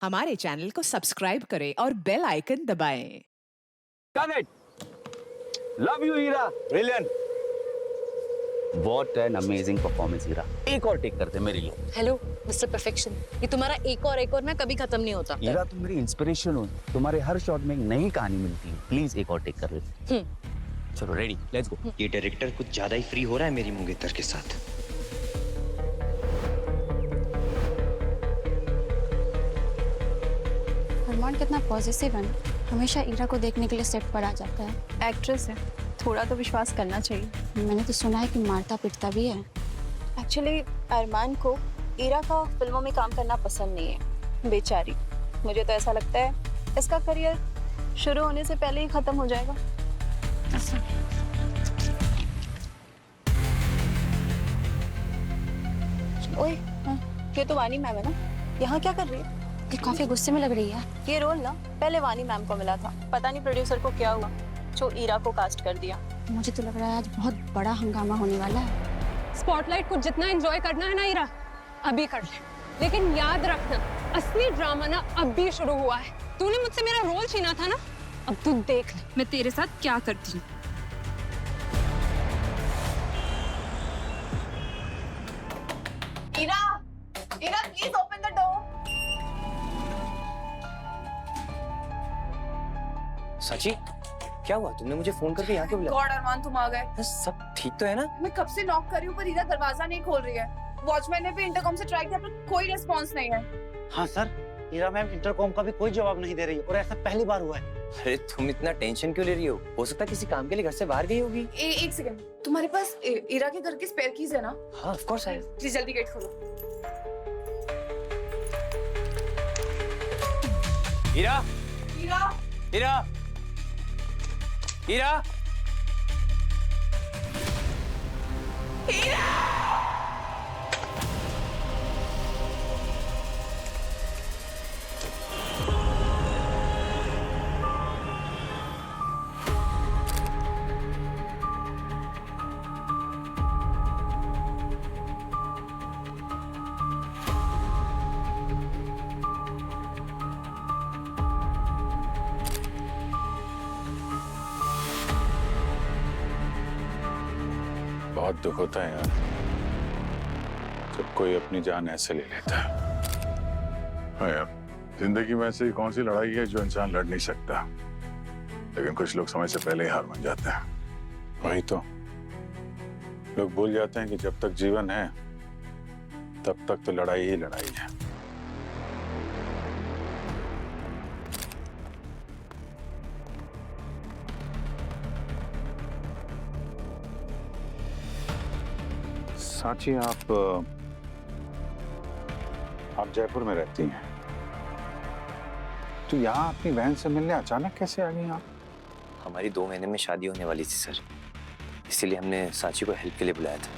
हमारे चैनल को सब्सक्राइब करें और बेल आइकन दबाएं। Done it. Love you, Heera. Brilliant. What an amazing performance, Heera. एक और टेक करते मेरे लिए. हेलो मिस्टर परफेक्शन, ये तुम्हारा एक और ना कभी खत्म नहीं होता। हीरा, तुम मेरी इंस्पिरेशन हो. तुम्हारे हर शॉट में एक नई कहानी मिलती है. प्लीज एक और टेक कर ले. चलो रेडी, लेट्स गो. ये डायरेक्टर कुछ ज्यादा ही फ्री हो रहा है मेरी मंगेतर के साथ। अरमान कितना पॉजिटिव है ना, हमेशा ईरा को देखने के लिए सेट पर आ जाता है। एक्ट्रेस है, थोड़ा तो विश्वास करना चाहिए। मैंने तो सुना है कि मारता पिटता भी है। एक्चुअली अरमान को ईरा का फिल्मों में काम करना पसंद नहीं है, बेचारी। मुझे तो ऐसा लगता है इसका करियर शुरू होने से पहले ही खत्म हो जाएगा। ओए, ये तो वानी मैम है ना, यहाँ क्या कर रही है? ये काफी गुस्से में लग रही है। ये रोल ना पहले वानी मैम को मिला था, पता नहीं प्रोड्यूसर को क्या हुआ जो ईरा को कास्ट कर दिया। मुझे तो लग रहा है आज बहुत बड़ा हंगामा होने वाला है। स्पॉटलाइट को जितना एंजॉय करना है ना ईरा, अभी कर ले, लेकिन याद रखना असली ड्रामा ना अब भी शुरू हुआ है। तूने मुझसे मेरा रोल छीना था ना, अब तू देख ले मैं तेरे साथ क्या करती हूँ। Ira, Ira please open the door. Sachi, क्या हुआ? तुमने मुझे फोन करके यहाँ क्यों बुलाया? गॉड अरमान, तुम आ गए। सब ठीक तो है ना? मैं कब से नॉक कर रही हूँ पर हीरा दरवाजा नहीं खोल रही है। वॉचमैन ने भी इंटरकॉम से ट्राई किया पर कोई रिस्पांस नहीं है। हाँ सर, हीरा मैम इंटरकॉम का भी कोई जवाब नहीं दे रही है और ऐसा पहली बार हुआ है। अरे तुम इतना टेंशन क्यों ले रही हो सकता है किसी काम के लिए घर से बाहर गई होगी। एक सेकंड, तुम्हारे पास ईरा के घर की स्पेयर कीज है ना? हाँ ऑफ कोर्स है। प्लीज जल्दी गेट खोलो। हीरा, ईरा, हीरा, हीरा, बहुत दुख होता है यार जब कोई अपनी जान ऐसे ले लेता है। हाँ यार, जिंदगी में ऐसी कौन सी लड़ाई है जो इंसान लड़ नहीं सकता, लेकिन कुछ लोग समय से पहले ही हार मान जाते हैं। वही तो लोग भूल जाते हैं कि जब तक जीवन है तब तक तो लड़ाई ही लड़ाई है। साची, आप जयपुर में रहती हैं, तो यहाँ अपनी बहन से मिलने अचानक कैसे आ गई आप? हमारी 2 महीने में शादी होने वाली थी सर, इसीलिए हमने साची को हेल्प के लिए बुलाया था।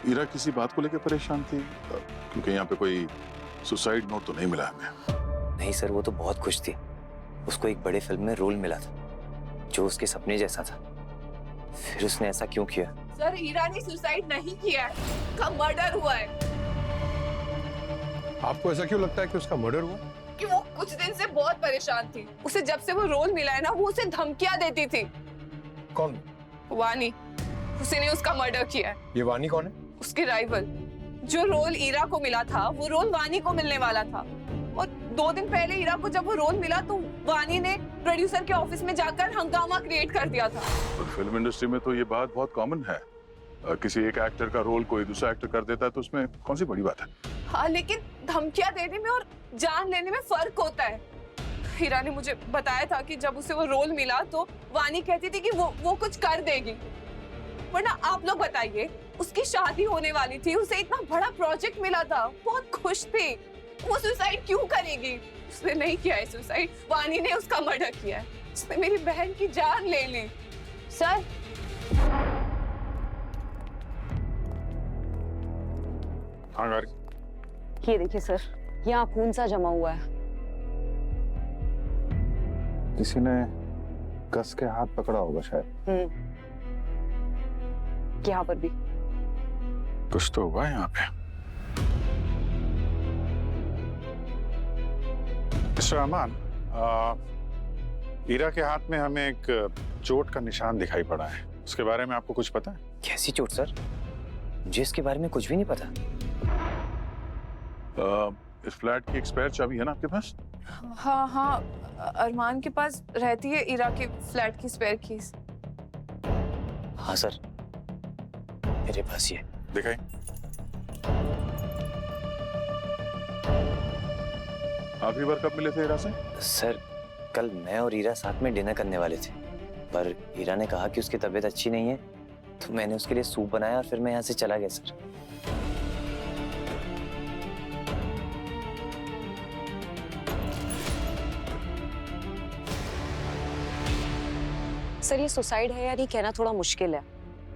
ईरा किसी बात को लेकर परेशान थी? क्योंकि यहाँ पे कोई सुसाइड नोट तो नहीं मिला हमें। नहीं सर, वो तो बहुत खुश थी। उसको एक बड़े फिल्म में रोल मिला था जो उसके सपने जैसा था। फिर उसने ऐसा क्यों किया? सर हीरा ने सुसाइड नहीं किया है, उसका मर्डर हुआ है। आपको ऐसा क्यों लगता है कि उसका मर्डर हुआ? कि वो कुछ दिन से बहुत परेशान थी। उसे जब से वो रोल मिला है ना, वो उसे धमकियां देती थी। कौन? वानी, उसी ने उसका मर्डर किया है। ये वानी कौन है? उसकी राइवल। जो रोल ईरा को मिला था वो रोल वानी को मिलने वाला था, और 2 दिन पहले ईरा को जब वो रोल मिला तो वानी ने प्रोड्यूसर के ऑफिस में जाकर हंगामा क्रिएट कर दिया था। फिल्म इंडस्ट्री में तो ये बात बहुत कॉमन है। किसी एक एक्टर का रोल कोई दूसरा एक्टर कर देता है तो उसमें कौन सी बड़ी बात है? हाँ, लेकिन धमकियां देने में और जान लेने में फर्क होता है। हीरा ने मुझे बताया था कि जब उसे वो रोल मिला तो वानी कहती थी कि वो कुछ कर देगी, वरना आप लोग बताइए, उसकी शादी होने वाली थी, उसे इतना बड़ा प्रोजेक्ट मिला था, बहुत खुश थी। वो सुसाइड क्यों करेगी? उसने नहीं किया है सुसाइड, वानी ने उसका मर्डर किया है। उसने मेरी बहन की जान ले ली। सर, हाँ गारी, ये देखिए सर, यहाँ खून सा जमा हुआ है। किसी ने कस के हाथ पकड़ा होगा शायद। यहाँ पर भी कुछ तो हुआ है यहाँ पे। मिस्टर रहमान, ईरा के हाथ में हमें एक चोट का निशान दिखाई पड़ा है। उसके बारे में आपको कुछ पता है? कैसी चोट सर? मुझे इसके बारे में कुछ भी नहीं पता। इस फ्लैट की एक्सपायर चाबी है ना आपके पास? हाँ हाँ, अरमान के पास रहती है इरा के फ्लैट की स्पेयर कीज। हाँ सर, मेरे पास ये। दिखाई। आखिरी बार कब मिले थे ईरा से? सर, कल मैं और ईरा साथ में डिनर करने वाले थे, पर ईरा ने कहा कि उसकी तबीयत अच्छी नहीं है, तो मैंने उसके लिए सूप बनाया और फिर मैं यहाँ से चला गया सर। सर, ये सुसाइड है या नहीं कहना थोड़ा मुश्किल है।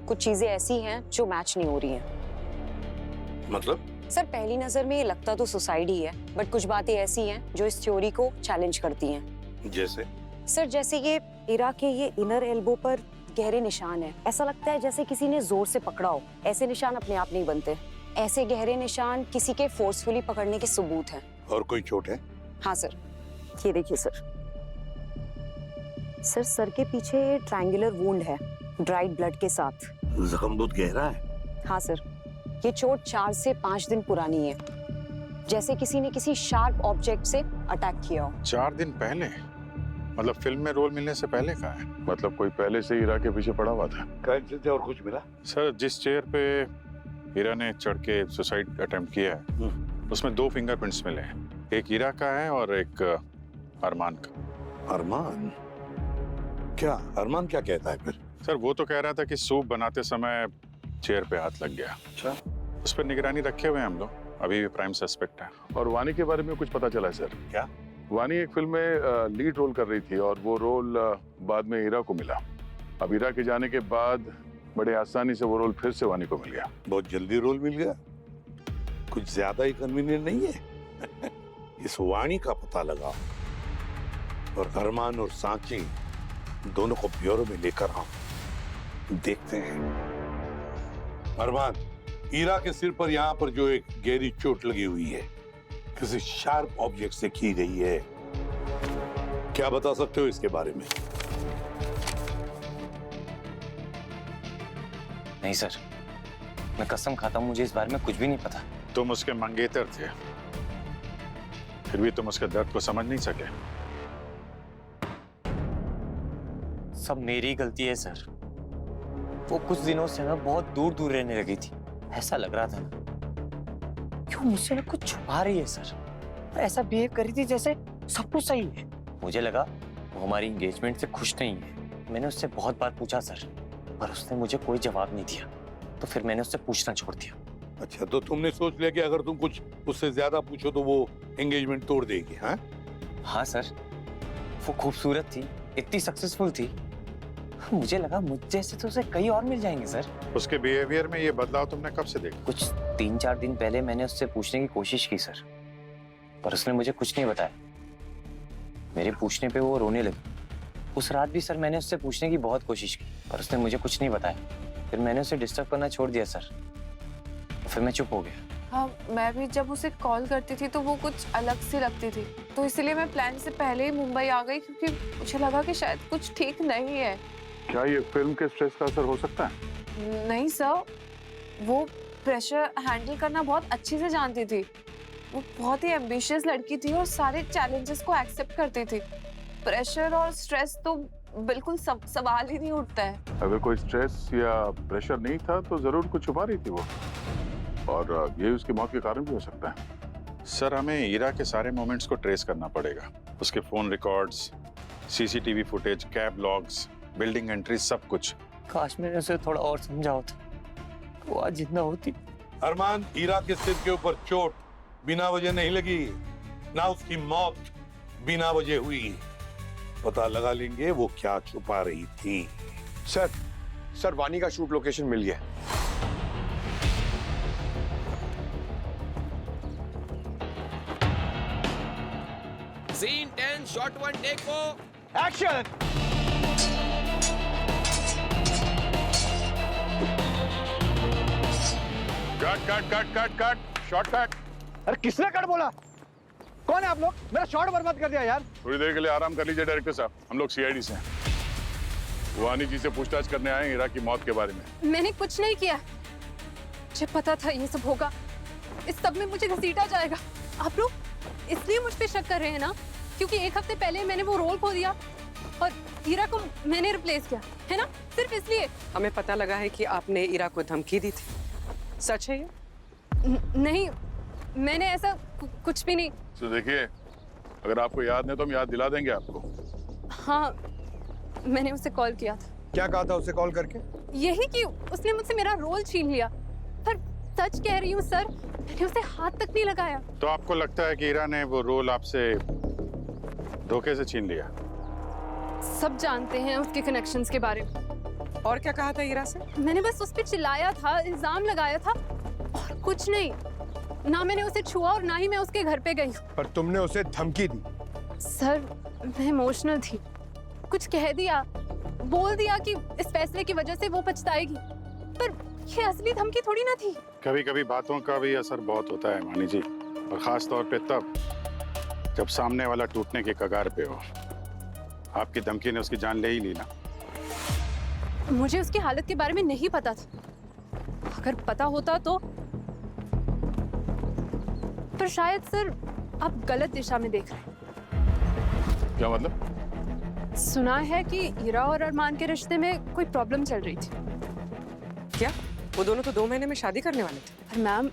कुछ चीजें ऐसी हैं जो मैच नहीं हो रही हैं। मतलब? सर, पहली नजर में ये लगता तो सुसाइड ही है, बट कुछ बातें ऐसी हैं जो इस थ्योरी को चैलेंज करती हैं। जैसे? सर, जैसे ये इरा के ये इनर एल्बो पर गहरे निशान है। ऐसा लगता है जैसे किसी ने जोर से पकड़ा हो। ऐसे निशान अपने आप नहीं बनते। ऐसे गहरे निशान किसी के फोर्सफुली पकड़ने के सबूत हैं। और कोई चोट है? हाँ सर, ये देखिए सर। सर के पीछे ट्रायंगुलर वुंड है, ड्राइड ब्लड के साथ। जख्म बहुत गहरा है। हाँ सर, ये चोट 4 से 5 दिन पुरानी है, जैसे किसी ने किसी शार्प ऑब्जेक्ट से अटैक किया हो। 4 दिन पहले? मतलब फिल्म में रोल मिलने से पहले का है? मतलब कोई पहले से ईरा के पीछे पड़ा हुआ था? कैसे और कुछ मिला? सर, जिस चेयर पे ईरा ने चढ़ के सुसाइड अटेम्प्ट किया है, उसमें 2 फिंगरप्रिंट्स मिले हैं। एक ईरा का है और एक अरमान का। अरमान? क्या अरमान क्या कहता है फिर? सर, वो तो कह रहा था कि सूप बनाते समय चेयर पे हाथ लग गया। अच्छा। उस पर निगरानी रखे हुए हैं हम लोग, अभी भी प्राइम सस्पेक्ट है। और वानी के बारे में कुछ पता चला है सर? क्या? वानी एक फिल्म में लीड रोल कर रही थी और वो रोल बाद में ईरा को मिला। अब ईरा के जाने के बाद बड़े आसानी से वो रोल फिर से वानी को मिल गया। बहुत जल्दी रोल मिल गया? कुछ ज्यादा ही कन्वीनियंट नहीं है? इस वाणी का पता लगाओ और अरमान और सांची दोनों को ब्यूरो में लेकर आओ, देखते हैं। अरमान, ईरा के सिर पर यहाँ पर जो एक गहरी चोट लगी हुई है, किसी शार्प ऑब्जेक्ट से की गई है। क्या बता सकते हो इसके बारे में? नहीं सर, मैं कसम खाता हूँ, मुझे इस बारे में कुछ भी नहीं पता। तुम उसके मंगेतर थे, फिर भी तुम उसके दर्द को समझ नहीं सके। सब मेरी गलती है सर। वो कुछ दिनों से ना बहुत दूर दूर रहने लगी थी। ऐसा लग रहा था ना क्यों मुझसे ना कुछ छुपा रही है सर। ऐसा बिहेव कर रही थी जैसे सब कुछ सही है। मुझे लगा वो हमारी एंगेजमेंट से खुश नहीं है। मैंने उससे बहुत बार पूछा सर, पर उसने मुझे कोई जवाब नहीं दिया, तो फिर मैंने उससे पूछना छोड़ दिया। अच्छा, तो तुमने सोच लिया कि अगर तुम कुछ उससे ज्यादा पूछो तो वो एंगेजमेंट तोड़ देगी? हाँ हाँ सर, वो खूबसूरत थी, इतनी सक्सेसफुल थी, मुझे लगा मुझ जैसे तो उसे कई और मिल जाएंगे सर। उसके बिहेवियर में ये बदलाव तुमने कब से देखा? कुछ 3-4 दिन पहले मैंने उससे पूछने की कोशिश की सर, पर उसने मुझे कुछ नहीं बताया। मेरे पूछने पे वो रोने लगी। उस रात भी सर मैंने उससे पूछने की बहुत कोशिश की, पर उसने मुझे कुछ नहीं बताया। फिर मैंने उसे डिस्टर्ब करना छोड़ दिया सर, फिर मैं चुप हो गया। हाँ, मैं भी जब उसे कॉल करती थी तो वो कुछ अलग सी लगती थी, तो इसलिए मैं प्लान से पहले ही मुंबई आ गई, क्योंकि मुझे लगा कि शायद कुछ ठीक नहीं है। क्या ये फिल्म के स्ट्रेस का असर हो सकता है? नहीं सर, वो प्रेशर हैंडल करना बहुत अच्छे से जानती थी। वो बहुत ही एम्बिशियस लड़की थी और सारे चैलेंजेस को एक्सेप्ट करती थी। प्रेशर और स्ट्रेस तो बिल्कुल सवाल ही नहीं उठता है। अगर कोई स्ट्रेस या प्रेशर नहीं था तो जरूर कुछ छुपा रही थी वो, और ये उसकी मौत के कारण भी हो सकता है। सर, हमें ईरा के सारे मोमेंट्स को ट्रेस करना पड़ेगा। उसके phone records, CCTV footage, cab logs, building entry, सब कुछ। काश मैंने उसे थोड़ा और समझा होता, वो आज जिंदा होती। अरमान, ईरा के सिर के ऊपर चोट बिना वजह नहीं लगी, ना उसकी मौत बिना वजह हुई। पता लगा लेंगे वो क्या छुपा रही थी। सर वानी का शूट लोकेशन मिल गया। Scene 10 shot 1 take 4 action. Cut cut cut cut cut, short cut. अरे किसने कट बोला? कौन है आप लोग? मेरा शॉट बर्बाद कर दिया यार। थोड़ी देर के लिए आराम कर लीजिए डायरेक्टर साहब, हम लोग सीआईडी से हैं। वानी जी से पूछताछ करने आए हैं हीरा की मौत के बारे में। मैंने कुछ नहीं किया, मुझे पता था ये सब होगा। इस सब में मुझे घसीटा जाएगा। आप लोग इसलिए मुझ पे शक कर रहे हैं ना, क्योंकि एक हफ्ते पहले मैंने वो रोल खो दिया और हीरा को मैंने रिप्लेस किया, है ना? सिर्फ इसलिए। हमें पता लगा है कि आपने ईरा को धमकी दी थी, सच है ये? नहीं, मैंने ऐसा कुछ भी नहीं। तो देखिए, अगर आपको याद नहीं तो हम याद दिला देंगे आपको। हाँ, मैंने उसे कॉल किया था। क्या कहा था उसे कॉल करके? यही कि उसने मुझसे मेरा रोल छीन लिया। पर सच कह रही हूँ सर, मैंने उसे हाथ तक नहीं लगाया। तो आपको लगता है कि हीरा ने वो रोल आपसे धोखे से छीन लिया? सब जानते हैं उसके कनेक्शंस के बारे में। और क्या कहा था ईरा से? मैंने बस उस पर चिल्लाया था, इल्जाम लगाया था और कुछ नहीं। ना मैंने उसे छुआ और ना ही मैं उसके घर पे गई। पर तुमने उसे धमकी दी। सर, मैं इमोशनल थी, कुछ कह दिया, बोल दिया कि इस fैसले की वजह से वो पछताएगी। पर ये असली धमकी थोड़ी ना थी। कभी कभी बातों का भी असर बहुत होता है वानी जी, और खास तौर पे तब जब सामने वाला टूटने के कगार पे हो। आपकी धमकी ने उसकी जान ले ही ली ना। मुझे उसकी हालत के बारे में नहीं पता था। अगर पता होता तो। पर शायद सर आप गलत दिशा में देख रहे हैं। क्या मतलब? सुना है कि हीरा और अरमान के रिश्ते में कोई प्रॉब्लम चल रही थी। क्या? वो दोनों तो 2 महीने में शादी करने वाले थे। पर मैम,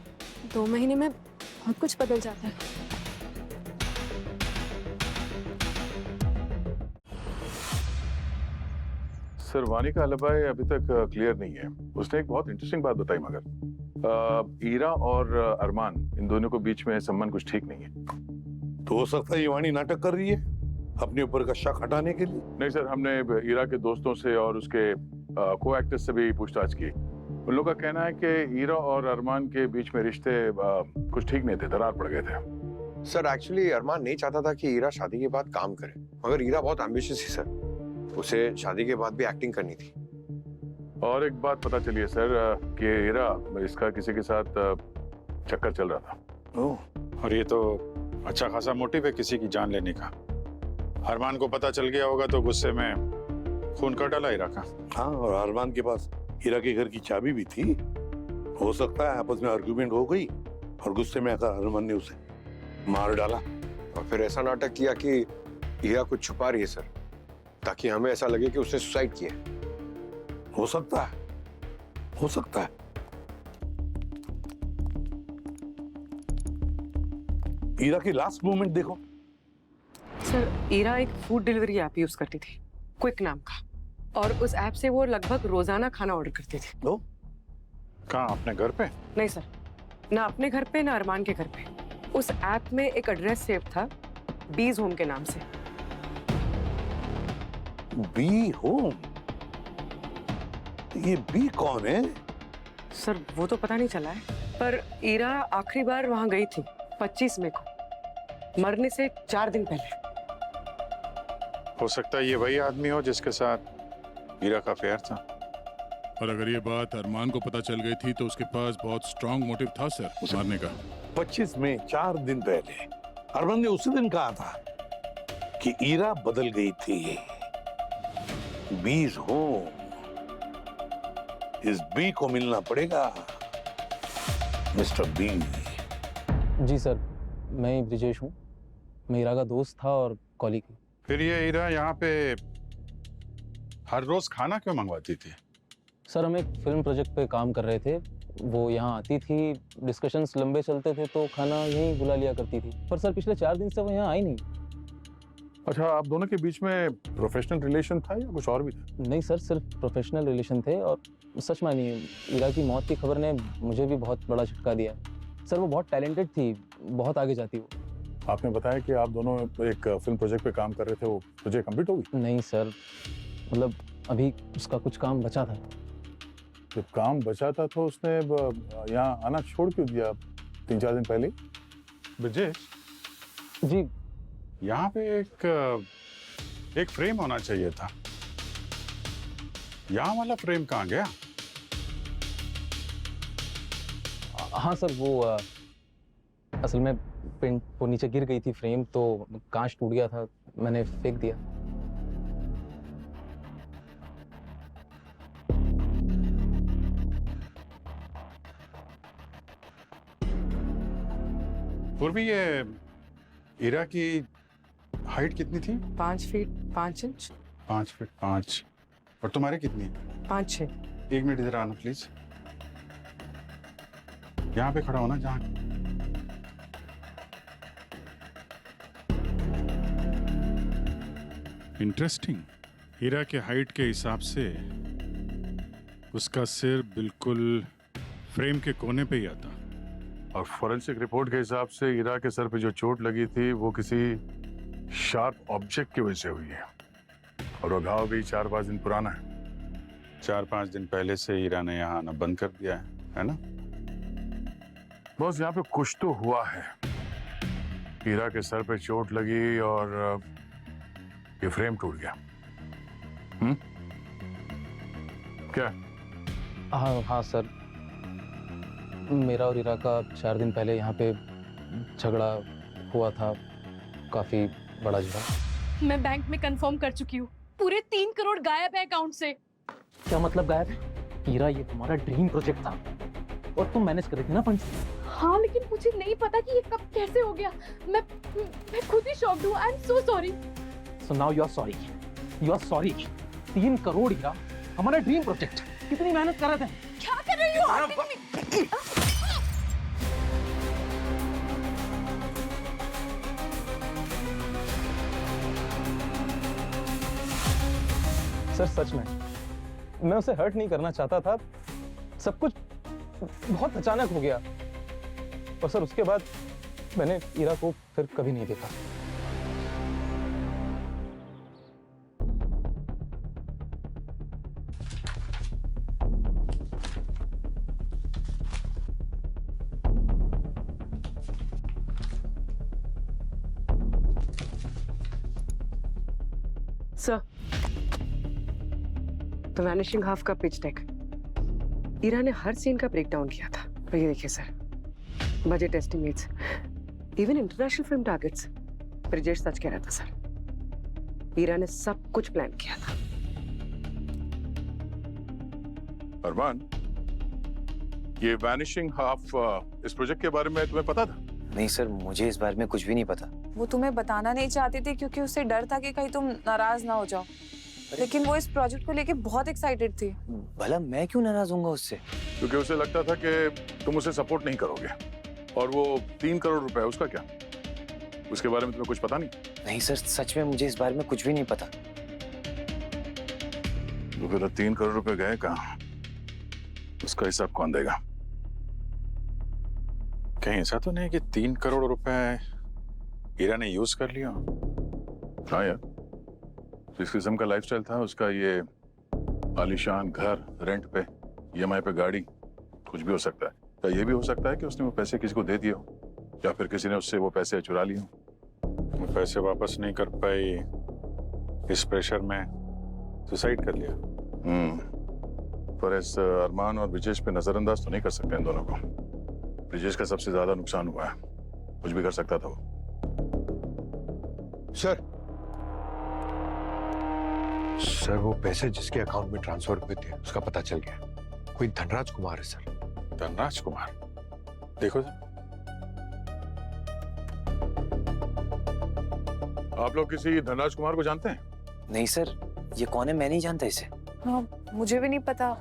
2 महीने में बहुत कुछ बदल जाता है। सर, वानी का अलिबाई अभी तक क्लियर नहीं है। उसने एक बहुत इंटरेस्टिंग बात बताई, मगर हीरा और अरमान, इन दोनों को बीच में संबंध कुछ ठीक नहीं है। तो हो सकता है ये वाणी नाटक कर रही है अपने ऊपर का शक हटाने के लिए। नहीं सर, हमने हीरा के दोस्तों से और उसके को एक्टर्स से भी पूछताछ की। उन लोगों का कहना है कि हीरा और अरमान के बीच में रिश्ते कुछ ठीक नहीं थे, दरार पड़ गए थे। सर एक्चुअली अरमान नहीं चाहता था कि हीरा शादी के बाद काम करे, मगर हीरा बहुत एम्बिशियस थी सर, उसे शादी के बाद भी एक्टिंग करनी थी। और एक बात पता चली है सर कि हीरा इसका किसी के साथ चक्कर चल रहा था। और ये तो अच्छा खासा मोटिव है किसी की जान लेने का। अरमान को पता चल गया होगा तो गुस्से में खून कर डाला हीरा का। हाँ, और अरमान के पास हीरा के घर की चाबी भी थी। हो सकता है आपस में आर्गुमेंट हो गई और गुस्से में आकर अरमान ने उसे मार डाला और फिर ऐसा नाटक किया कि हीरा कुछ छुपा रही है सर, ताकि हमें ऐसा लगे कि उसने सुसाइड किया। हो सकता है, हो सकता है। हीरा की लास्ट मोमेंट देखो। सर, ईरा एक फूड डिलीवरी ऐप यूज करती थी, क्विक नाम का, और उस ऐप से वो लगभग रोजाना खाना ऑर्डर करती थी। कहाँ, अपने घर पे? नहीं सर, ना अपने घर पे ना अरमान के घर पे। उस ऐप में एक एड्रेस सेव था, बीज होम के नाम से। B home? ये बी कौन है? सर वो तो पता नहीं चला है, पर ईरा आखिरी बार वहां गई थी 25 मई को, मरने से 4 दिन पहले। हो सकता है ये वही आदमी हो जिसके साथ हीरा का अफेयर था। और अगर ये बात अरमान को पता चल गई थी तो उसके पास बहुत स्ट्रांग मोटिव था सर मारने का। 25 में 4 दिन पहले अरमान ने उसी दिन कहा था कि ईरा बदल गई थी। बीज होम, इस बी को मिलना पड़ेगा, मिस्टर बी। जी सर, मैं ब्रिजेश हूँ। मैं हीरा का दोस्त था और कॉलीग। फिर ये हीरा यहाँ पे हर रोज खाना क्यों मंगवाती थी? सर, हम एक फिल्म प्रोजेक्ट पे काम कर रहे थे। वो यहाँ आती थी, डिस्कशंस लंबे चलते थे तो खाना यहीं बुला लिया करती थी। पर सर पिछले 4 दिन से वो यहाँ आई नहीं। अच्छा, आप दोनों के बीच में प्रोफेशनल रिलेशन था या कुछ और भी था? नहीं सर, सिर्फ प्रोफेशनल रिलेशन थे। और सच मानिए, हीरा की मौत की खबर ने मुझे भी बहुत बड़ा झटका दिया। सर वो बहुत टैलेंटेड थी, बहुत आगे जाती वो। आपने बताया कि आप दोनों एक फिल्म प्रोजेक्ट पे काम कर रहे थे, वो प्रोजेक्ट कंप्लीट हो गई? नहीं सर, मतलब अभी उसका कुछ काम बचा था। जब काम बचा था तो उसने यहाँ आना छोड़ क्यों दिया 3-4 दिन पहले? ब्रिजेश जी, यहाँ पे एक फ्रेम होना चाहिए था। यहाँ वाला फ्रेम कहाँ गया? हाँ सर, वो असल में पेंट वो नीचे गिर गई थी फ्रेम, तो कांच टूट गया था, मैंने फेंक दिया। पूर्वी, ये ईरा की हाइट कितनी थी? 5 फीट 5 इंच। 5 फीट 5। और तुम्हारी कितनी है? 5-6। 1 मिनट इधर आना प्लीज। यहाँ पे खड़ा होना जहाँ। इंटरेस्टिंग। हीरा के हाइट के हिसाब से उसका सिर बिल्कुल फ्रेम के कोने पे ही आता, और फॉरेंसिक रिपोर्ट के हिसाब से हीरा के सर पे जो चोट लगी थी वो किसी शार्प ऑब्जेक्ट की वजह से हुई है, और वो घाव भी 4-5 दिन पुराना है। 4-5 दिन पहले से हीरा ने यहाँ आना बंद कर दिया है ना? बस यहाँ पे कुछ तो हुआ है। हीरा के सर पे चोट लगी और ये फ्रेम टूट गया। क्या? हाँ सर, मेरा और हीरा का 4 दिन पहले यहाँ पे झगड़ा हुआ था, काफी बड़ा झगड़ा। मैं बैंक में कंफर्म कर चुकी हूँ, पूरे 3 करोड़ गायब है अकाउंट से। क्या मतलब गायब है? हीरा, ये तुम्हारा ड्रीम प्रोजेक्ट था और तुम मैनेज कर रही थी ना फंड्स। हाँ, लेकिन मुझे नहीं पता कि ये कब कैसे हो गया। मैं खुद ही शॉक्ड हूँ। I am so sorry. So now you are sorry. You are sorry. 3 crore हीरा, हमारा ड्रीम प्रोजेक्ट, कितनी मेहनत कर रहे थे। क्या कर रही हो? सर सच में मैं उसे हर्ट नहीं करना चाहता था, सब कुछ बहुत अचानक हो गया, और सर उसके बाद मैंने हीरा को फिर कभी नहीं देखा। सर, द वैनिशिंग हाफ का पिच डेक। ईरा ने हर सीन का ब्रेकडाउन किया था। और ये देखिए sir, budget estimates, even international film targets. Brijesh सच कह रहा था सर, ईरा ने सब कुछ प्लान किया था। अरमान, ये वैनिशिंग हाफ इस प्रोजेक्ट के बारे में तुम्हें पता था? नहीं सर, मुझे इस बारे में कुछ भी नहीं पता। वो तुम्हें बताना नहीं चाहती थी क्योंकि उसे डर था कि कहीं तुम नाराज ना हो जाओ, लेकिन वो इस प्रोजेक्ट को लेके बहुत एक्साइटेड थी। भला मैं क्यों नाराज होऊंगा उससे? क्योंकि उसे लगता था कि तुम उसे सपोर्ट नहीं करोगे, और वो 3 करोड़ रुपए, उसका क्या? उसके बारे में तुम्हें कुछ पता नहीं? नहीं सर, सच में मुझे इस बारे में कुछ भी नहीं पता। तो फिर 3 करोड़ रुपए गए कहाँ? उसका हिसाब कौन देगा? कहीं ऐसा तो नहीं कि 3 करोड़ रुपए हीरा ने यूज कर लिया? हाँ यार, जिस किस्म का लाइफस्टाइल था उसका, ये आलीशान घर, रेंट पे, EMI पे गाड़ी, कुछ भी हो सकता है। या ये भी हो सकता है कि उसने वो पैसे किसी को दे दिए हो, या फिर किसी ने उससे वो पैसे चुरा लिए हो। वो पैसे वापस नहीं कर पाई, इस प्रेशर में सुसाइड कर लिया। पर इस अरमान और ब्रिजेश पे नजरअंदाज तो नहीं कर सकते इन दोनों को। ब्रिजेश का सबसे ज्यादा नुकसान हुआ है, कुछ भी कर सकता था वो। सर, वो पैसे जिसके अकाउंट में ट्रांसफर हुए थे उसका पता चल गया। कोई धनराज कुमार है सर। धनराज कुमार? देखो सर, आप लोग किसी धनराज कुमार को जानते हैं? नहीं सर, ये कौन है? मैं नहीं जानता इसे। हाँ, मुझे भी नहीं पता।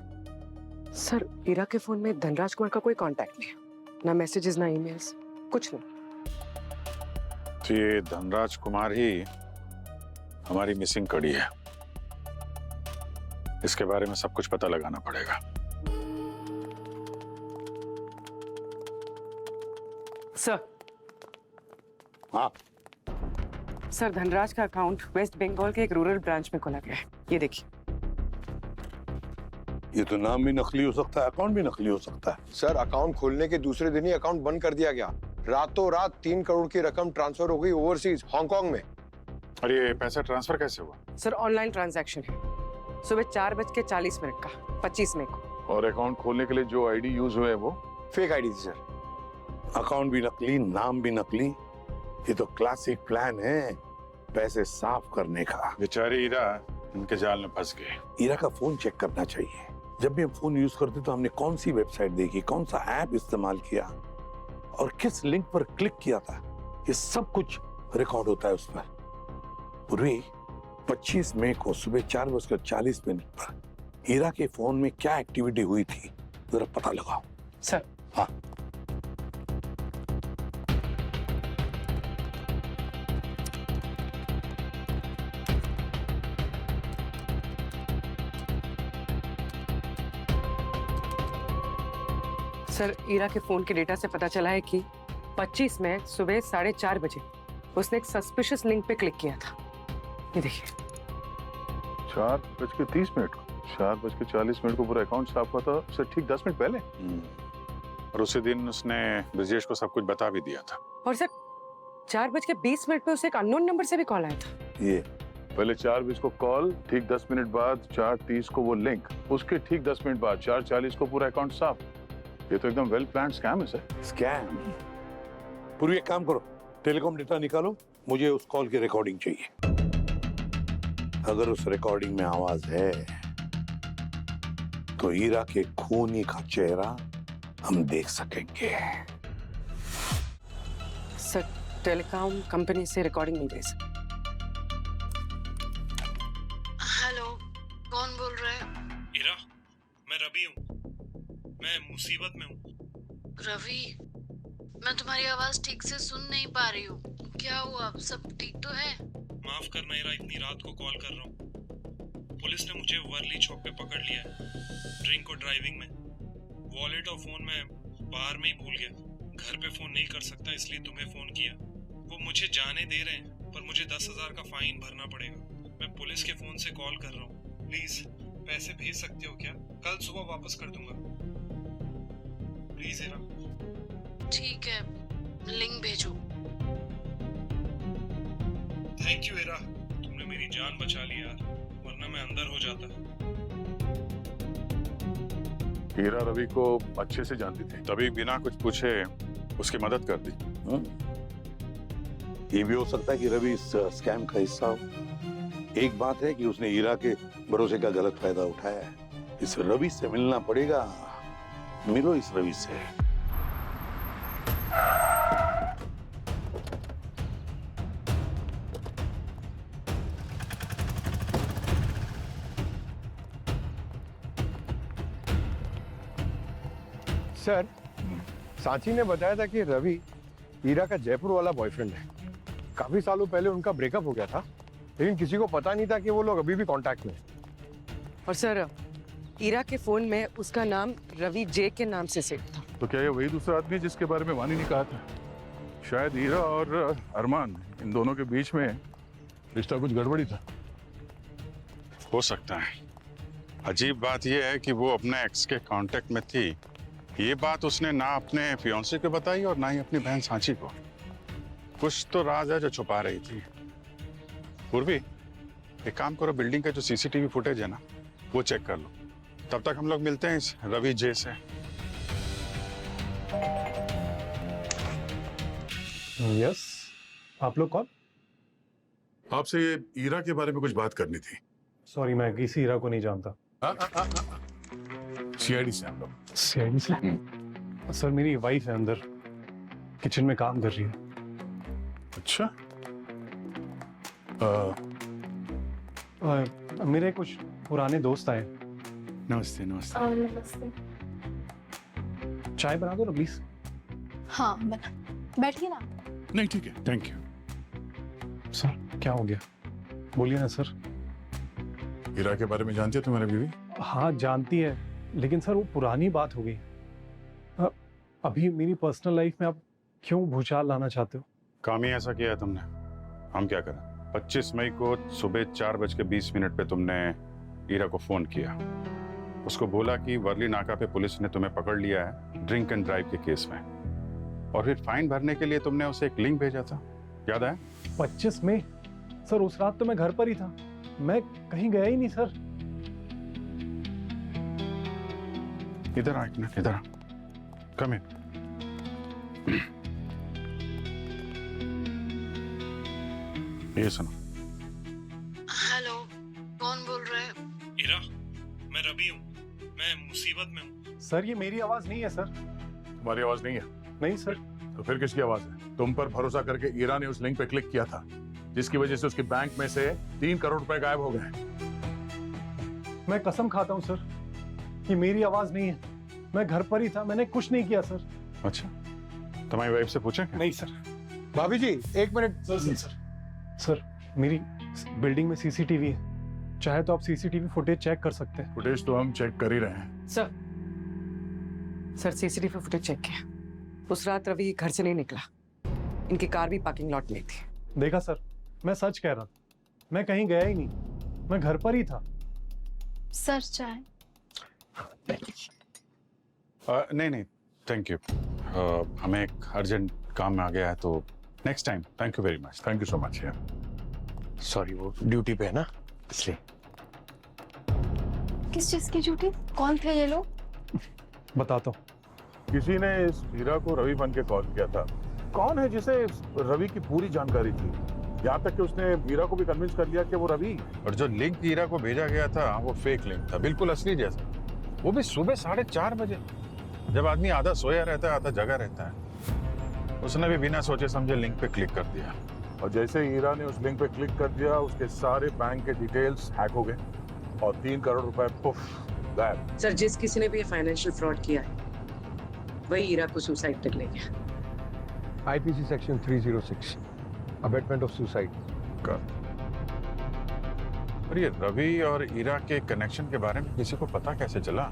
सर, ईरा के फोन में धनराज कुमार का कोई कांटेक्ट नहीं, ना मैसेजेस ना ईमेल्स, कुछ नहीं। तो ये धनराज कुमार ही हमारी मिसिंग कड़ी है। इसके बारे में सब कुछ पता लगाना पड़ेगा। सर। हाँ सर, धनराज का अकाउंट वेस्ट बंगाल के एक रूरल ब्रांच में खोला गया है। ये देखिए। ये तो नाम भी नकली हो सकता है, अकाउंट भी नकली हो सकता है। सर, अकाउंट खोलने के दूसरे दिन ही अकाउंट बंद कर दिया गया। रातों रात 3 करोड़ की रकम ट्रांसफर हो गई ओवरसीज, हांगकांग में। और ये पैसा ट्रांसफर कैसे हुआ? सर, ऑनलाइन ट्रांजैक्शन है, सुबह 4:40 का 25 मई को। और अकाउंट खोलने के लिए जो आईडी यूज हुए वो फेक आईडी थी सर। अकाउंट भी नकली, नाम भी नकली, ये तो क्लासिक प्लान है पैसे साफ करने का। बेचारी हीरा उनके जाल में फंस गए। हीरा का फोन चेक करना चाहिए। जब भी हम फोन यूज करते तो हमने कौन सी वेबसाइट देखी, कौन सा ऐप इस्तेमाल किया और किस लिंक पर क्लिक किया था, ये सब कुछ रिकॉर्ड होता है उस पर। पूर्वी 25 मई को सुबह 4:40 पर हीरा के फोन में क्या एक्टिविटी हुई थी जरा पता लगाओ। सर। हाँ। सर, ईरा के फोन के डेटा से पता चला है कि 25 मई सुबह 4:30 बजे उसने एक सस्पिशियस लिंक पे क्लिक किया था। ये देखिए। 4:30 को 4:40 को पूरा अकाउंट साफ हुआ था, उससे ठीक 10 मिनट पहले। और उसी दिन उसने ब्रिजेश को सब कुछ बता भी दिया था। और सर 4:20 पे उसे एक अननोन नंबर से भी कॉल आया था। ये पहले 4:20 को कॉल, ठीक 10 मिनट बाद 4:30 को वो लिंक, उसके ठीक 10 मिनट बाद 4:40 को पूरा अकाउंट साफ। ये तो एकदम वेल प्लान्ड स्कैम है सर। स्कैम? पूर्वी एक काम करो, टेलीकॉम डेटा निकालो, मुझे उस कॉल की रिकॉर्डिंग चाहिए। अगर उस रिकॉर्डिंग में आवाज है तो हीरा के खूनी का चेहरा हम देख सकेंगे। सर, टेलीकॉम कंपनी से रिकॉर्डिंग मिल गई सर। हेलो, कौन बोल रहा है? हीरा, मैं रवि हूँ। मैं मुसीबत में हूँ। रवि, मैं तुम्हारी आवाज ठीक से सुन नहीं पा रही हूँ। क्या हुआ? सब ठीक तो है? माफ करना हीरा, इतनी रात को कॉल कर रहा हूँ। पुलिस ने मुझे वर्ली चौक पे पकड़ लिया है, ड्रिंक और ड्राइविंग में। वॉलेट और फोन में बाहर में ही भूल गया। घर पे फोन नहीं कर सकता, इसलिए तुम्हें फोन किया। वो मुझे जाने दे रहे हैं, पर मुझे 10,000 का फाइन भरना पड़ेगा। मैं पुलिस के फोन से कॉल कर रहा हूँ। प्लीज पैसे भेज सकते हो क्या? कल सुबह वापस कर दूंगा। प्लीज हीरा। ठीक है, लिंक भेजो। थैंक यू हीरा, तुमने मेरी जान बचा ली यार, वरना मैं अंदर हो जाता। हीरा रवि को अच्छे से जानती थी, तभी बिना कुछ पूछे उसकी मदद कर दी। ये भी हो सकता है कि रवि इस स्कैम का हिस्सा हो। एक बात है कि उसने हीरा के भरोसे का गलत फायदा उठाया है। इस रवि से मिलना पड़ेगा। मिलो इस रवि से। सर, सांची ने बताया था कि रवि हीरा का जयपुर वाला बॉयफ्रेंड है। काफी सालों पहले उनका ब्रेकअप हो गया था, लेकिन किसी को पता नहीं था कि वो लोग अभी भी कांटेक्ट में हैं। और सर, ईरा के फोन में उसका नाम रवि जे के नाम से सेव था। तो क्या ये वही दूसरा आदमी है जिसके बारे में वानी ने कहा था? शायद हीरा और अरमान, इन दोनों के बीच में रिश्ता कुछ गड़बड़ी था। हो सकता है। अजीब बात यह है कि वो अपने एक्स के कांटेक्ट में थी। ये बात उसने ना अपने फियांसे को बताई और ना ही अपनी बहन सांची को। कुछ तो राज है जो छुपा रही थी। पूर्वी, एक काम करो, बिल्डिंग का जो सीसीटीवी फुटेज है ना, वो चेक कर लो। तब तक हम लोग मिलते हैं इस रवि जे से। यस, आप लोग कौन? आपसे ये हीरा के बारे में कुछ बात करनी थी। सॉरी, मैं किसी हीरा को नहीं जानता। सीआईडी से हम लोग। सीआईडी से? सर, मेरी वाइफ है अंदर किचन में काम कर रही है। अच्छा। मेरे कुछ पुराने दोस्त आए। नमस्ते। नमस्ते। नमस्ते। चाय बना दो ना प्लीज। हाँ बना, बैठिए ना। नहीं ठीक है, थैंक यू। सर, क्या हो गया? बोलिए ना सर। हीरा के बारे में जानती है तुम्हारी बीवी? हाँ जानती है, लेकिन सर वो पुरानी बात हो गई। अभी मेरी पर्सनल लाइफ में आप क्यों भूचाल लाना चाहते हो? काम ही ऐसा किया है तुमने। हम क्या करें? 25 मई को सुबह 4:20 पे तुमने हीरा को फोन किया। उसको बोला कि वर्ली नाका पे पुलिस ने तुम्हें पकड़ लिया है ड्रिंक एंड ड्राइव के केस में। और फिर फाइन भरने के लिए तुमने उसे एक लिंक भेजा था, याद है? 25 मई? सर उस रात तो मैं घर पर ही था, मैं कहीं गया ही नहीं सर। इधर आ, एक मिनट इधर आ। कम इन। ये सुनो। हेलो, कौन बोल रहा है? इरा, मैं रवि हूँ। मैं मुसीबत में हूँ। सर ये मेरी आवाज नहीं है सर। तुम्हारी आवाज नहीं है? नहीं सर। तो फिर किसकी आवाज है? तुम पर भरोसा करके ईरा ने उस लिंक पे क्लिक किया था जिसकी वजह से उसके बैंक में से 3 करोड़ रुपए गायब हो गए। मैं कसम खाता हूँ सर, ये मेरी आवाज नहीं है। मैं घर पर ही था, मैंने कुछ नहीं किया सर। अच्छा, तुम्हारी वाइफ से पूछा क्या? नहीं सर। भाभी जी 1 मिनट। सर मेरी बिल्डिंग में सीसीटीवी है, चाहे तो आप सीसीटीवी फुटेज चेक कर सकते हैं। फुटेज तो हम चेक कर ही रहे हैं। सर सीसीटीवी फुटेज चेक किया। उस रात रवि घर से नहीं निकला। इनकी कार भी पार्किंग लॉट में थी। देखा सर, मैं सच कह रहा था, मैं कहीं गया ही नहीं, मैं घर पर ही था। सर चाय। नहीं थैंक यू। हमें एक अर्जेंट काम में आ गया है तो next time. Thank you very much. Thank you so much यार। सॉरी, वो ड्यूटी पे है ना, इसलिए। किस चीज की ड्यूटी? कौन थे ये लोग? बताता हूँ। किसी ने इस हीरा को रवि बन के कॉल किया था। कौन है जिसे रवि की पूरी जानकारी थी, यहाँ तक कि उसने हीरा को भी कन्विंस कर लिया कि वो रवि। और जो लिंक हीरा को भेजा गया था वो फेक लिंक था, बिल्कुल असली जैसा। वो भी सुबह 4:30 बजे, जब आदमी आधा सोया रहता है आधा जगा रहता है। उसने भी बिना सोचे समझे लिंक पे क्लिक कर दिया। और जैसे हीरा ने उस लिंक पे क्लिक कर दिया, उसके सारे बैंक के डिटेल्स हैक हो गए और 3 करोड़ रुपए पुफ गायब। सर जिस किसी ने भी ये फाइनेंशियल फ्रॉड किया है वही हीरा को सुसाइड तक ले गया। IPC section 306 abetment of suicide का। और ये रवि और हीरा के कनेक्शन के बारे में किसी को पता कैसे चला?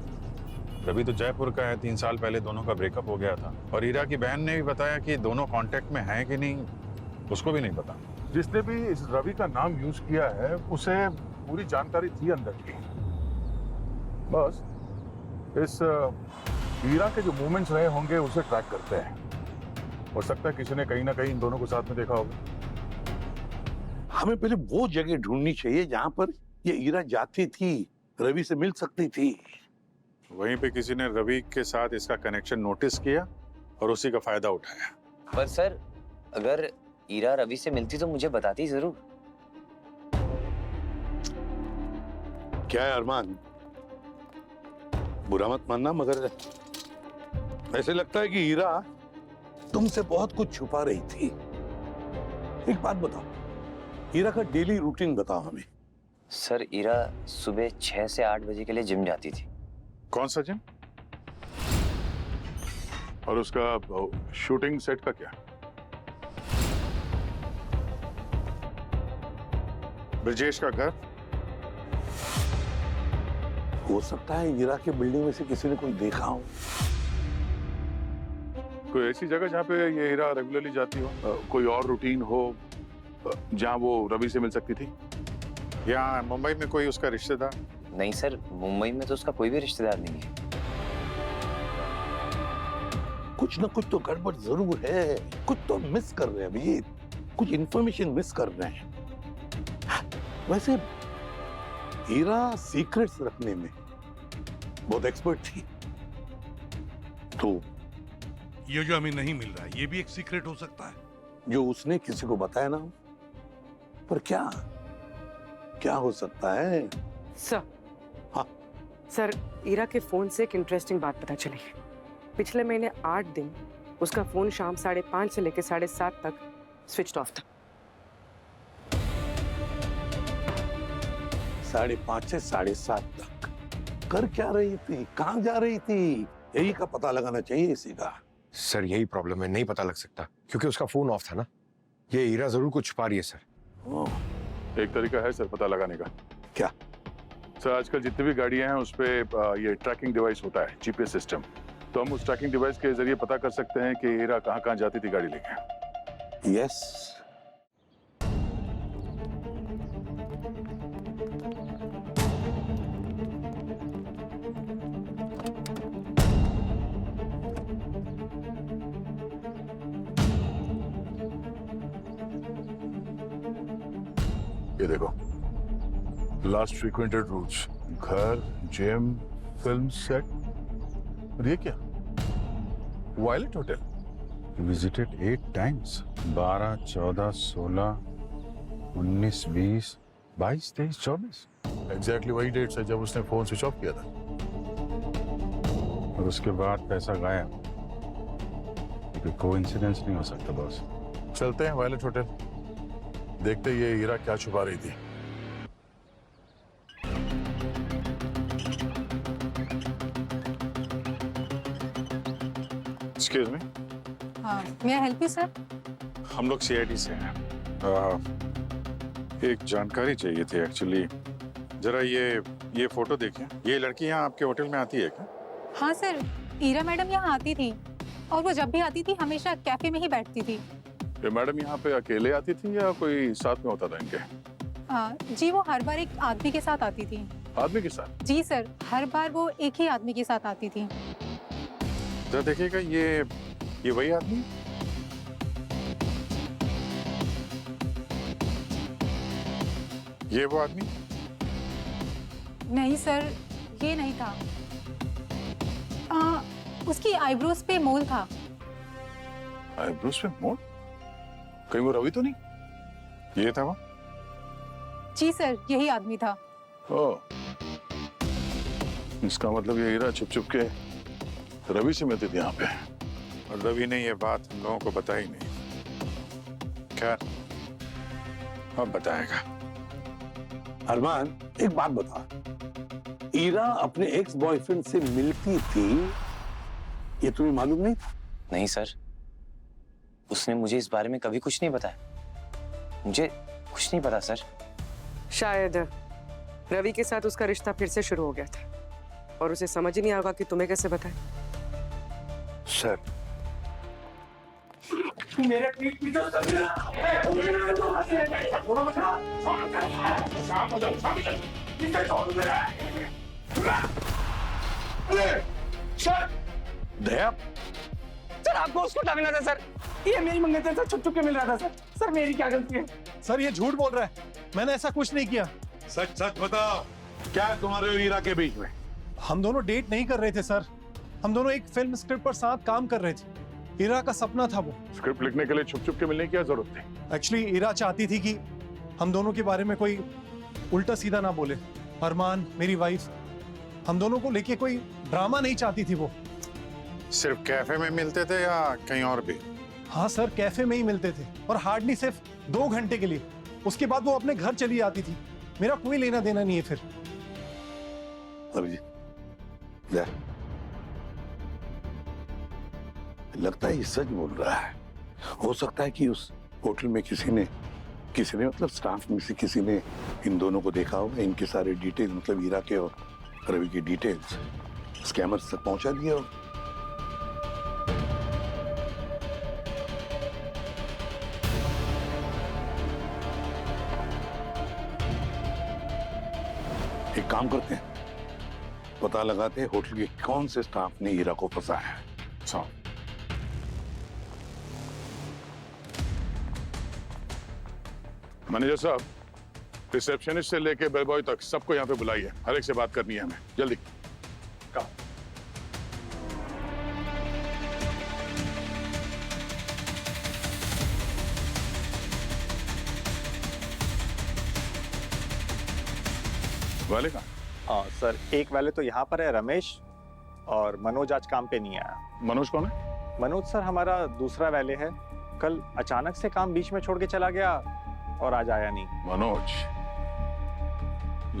रवि तो जयपुर का है, 3 साल पहले दोनों का ब्रेकअप हो गया था। और हीरा की बहन ने भी बताया कि दोनों कांटेक्ट में हैं कि नहीं, उसको भी नहीं पता। जिसने भी इस रवि का नाम यूज किया है उसे पूरी जानकारी थी अंदर की। बस इस हीरा के जो मूवमेंट्स रहे होंगे उसे ट्रैक करते हैं। हो सकता है किसी ने कहीं ना कहीं इन दोनों को साथ में देखा होगा। हमें पहले वो जगह ढूंढनी चाहिए जहां पर ये हीरा जाती थी, रवि से मिल सकती थी। वहीं पे किसी ने रवि के साथ इसका कनेक्शन नोटिस किया और उसी का फायदा उठाया। पर सर, अगर हीरा रवि से मिलती तो मुझे बताती जरूर। क्या है अरमान, बुरा मत मानना, मगर ऐसे लगता है कि हीरा तुमसे बहुत कुछ छुपा रही थी। एक बात बताओ, हीरा का डेली रूटीन बताओ हमें। सर, हीरा सुबह 6 से 8 बजे के लिए जिम जाती थी। कौन सा जिम? और उसका शूटिंग सेट का क्या? ब्रजेश का घर? हो सकता है हीरा के बिल्डिंग में से किसी ने कोई देखा हो। कोई ऐसी जगह जहाँ पे ये हीरा रेगुलरली जाती हो, कोई और रूटीन हो जहाँ वो रवि से मिल सकती थी? या मुंबई में कोई उसका रिश्तेदार? नहीं सर, मुंबई में तो उसका कोई भी रिश्तेदार नहीं है। कुछ ना कुछ तो गड़बड़ जरूर है, कुछ तो मिस कर रहे हैं अभी, कुछ इंफॉर्मेशन मिस कर रहे हैं। वैसे हीरा सीक्रेट्स रखने में बहुत एक्सपर्ट थी, तो ये जो हमें नहीं मिल रहा है ये भी एक सीक्रेट हो सकता है जो उसने किसी को बताया ना। पर क्या क्या हो सकता है? सर, हाँ सर, हीरा के फोन से एक इंटरेस्टिंग बात पता चली। पिछले महीने 8 दिन उसका फोन शाम 5:30 से लेकर 7:30 तक स्विच ऑफ था। 5:30 से 7:30 तक कर क्या रही थी, कहाँ जा रही थी, यही का पता लगाना चाहिए इसी का। सर यही प्रॉब्लम है, नहीं पता लग सकता क्योंकि उसका फोन ऑफ था ना। ये हीरा जरूर कुछ छुपा रही है सर। एक तरीका है सर पता लगाने का। क्या? सर आजकल जितनी भी गाड़ियां हैं उस पे ये ट्रैकिंग डिवाइस होता है, जीपीएस सिस्टम। तो हम उस ट्रैकिंग डिवाइस के जरिए पता कर सकते हैं कि हीरा कहाँ कहाँ जाती थी गाड़ी लेके। यस, ये देखो, लास्ट फ्रीक्वेंटेड रूट्स, घर, जिम, फिल्म सेट। और ये क्या? Violet hotel. Visited 8 times, 12, 14, 16, 19, 20, 22, 23, 24 exactly वही डेट है जब उसने फोन स्विच ऑफ किया था और उसके बाद पैसा गायब। कोई कोइंसिडेंस नहीं हो सकता बॉस। चलते हैं वायलेट होटल, देखते ये हीरा क्या छुपा रही थी। एक्सक्यूज मी, हाँ, may I help you, sir? हम लोग सीआईडी से हैं। एक जानकारी चाहिए थी एक्चुअली। जरा ये फोटो देखें। ये लड़की यहाँ आपके होटल में आती है क्या? हाँ सर, ईरा मैडम यहाँ आती थी और वो जब भी आती थी हमेशा कैफे में ही बैठती थी। ये मैडम यहाँ पे अकेले आती थी या कोई साथ में होता था इनके? जी वो हर बार एक आदमी के साथ आती थी। आदमी के साथ? जी सर, हर बार वो एक ही आदमी के साथ आती थी। जरा देखिएगा, ये वही आदमी? ये वो आदमी? नहीं सर, ये नहीं था। उसकी आईब्रोज पे मोल था। आईब्रोज पे मोल? कहीं वो रवि तो नहीं? ये था वो? जी सर, यही आदमी था। ओह, इसका मतलब ये हीरा छुप छुप के रवि से मिलती थी यहाँ पे और रवि ने ये बात हम लोगों को बताई नहीं। खैर, अब बताएगा। अरमान, एक बात बता, ईरा अपने एक्स बॉयफ्रेंड से मिलती थी, ये तुम्हें मालूम नहीं था? नहीं सर, उसने मुझे इस बारे में कभी कुछ नहीं बताया। मुझे कुछ नहीं पता सर। शायद रवि के साथ उसका रिश्ता फिर से शुरू हो गया था और उसे समझ ही नहीं आएगा कि तुम्हें कैसे बताए। सर, मेरे पीठ पीछे दया, सर आपको उसको टांगना था सर। ये मेरी मंगनी से छुप छुप के मिल रहा था सर। सर मेरी क्या गलती है? सर ये झूठ बोल रहा है, मैंने ऐसा कुछ नहीं किया। सच सच बताओ, क्या है तुम्हारे और ईरा के बीच में? हम दोनों डेट नहीं कर रहे थे सर, हम दोनों एक फिल्म स्क्रिप्ट पर साथ काम कर रहे थे। ईरा का सपना था वो। स्क्रिप्ट लिखने के लिए छुप छुप के मिलने की क्या जरूरत थी? एक्चुअली ईरा चाहती थी कि हम दोनों के बारे में कोई उल्टा सीधा ना बोले। अरमान, मेरी वाइफ, हम दोनों को लेके कोई ड्रामा नहीं चाहती थी वो। सिर्फ कैफे में मिलते थे या कहीं और भी? हाँ सर, कैफे में ही मिलते थे और हार्डली सिर्फ 2 घंटे के लिए। उसके बाद वो अपने घर चली आती थी। मेरा कोई लेना देना नहीं है फिर। लगता है ये सच बोल रहा है। हो सकता है कि उस होटल में किसी ने मतलब स्टाफ में से किसी ने इन दोनों को देखा होगा। इनके सारे डिटेल्स, मतलब हीरा के और रवि की डिटेल्स स्कैमर्स तक पहुंचा दिए हो। एक काम करते हैं, पता लगाते हैं होटल के कौन से स्टाफ ने हीरा को फंसाया है। मैनेजर साहब, रिसेप्शनिस्ट से लेके बेल बॉय तक सबको यहाँ पे बुलाइए। हर एक से बात करनी है हमें, जल्दी। वाले कहाँ? हाँ सर, एक वाले तो यहाँ पर है रमेश, और मनोज आज काम पे नहीं आया। मनोज कौन है? मनोज सर हमारा दूसरा वाले है। कल अचानक से काम बीच में छोड़ के चला गया और आज आया नहीं। मनोज,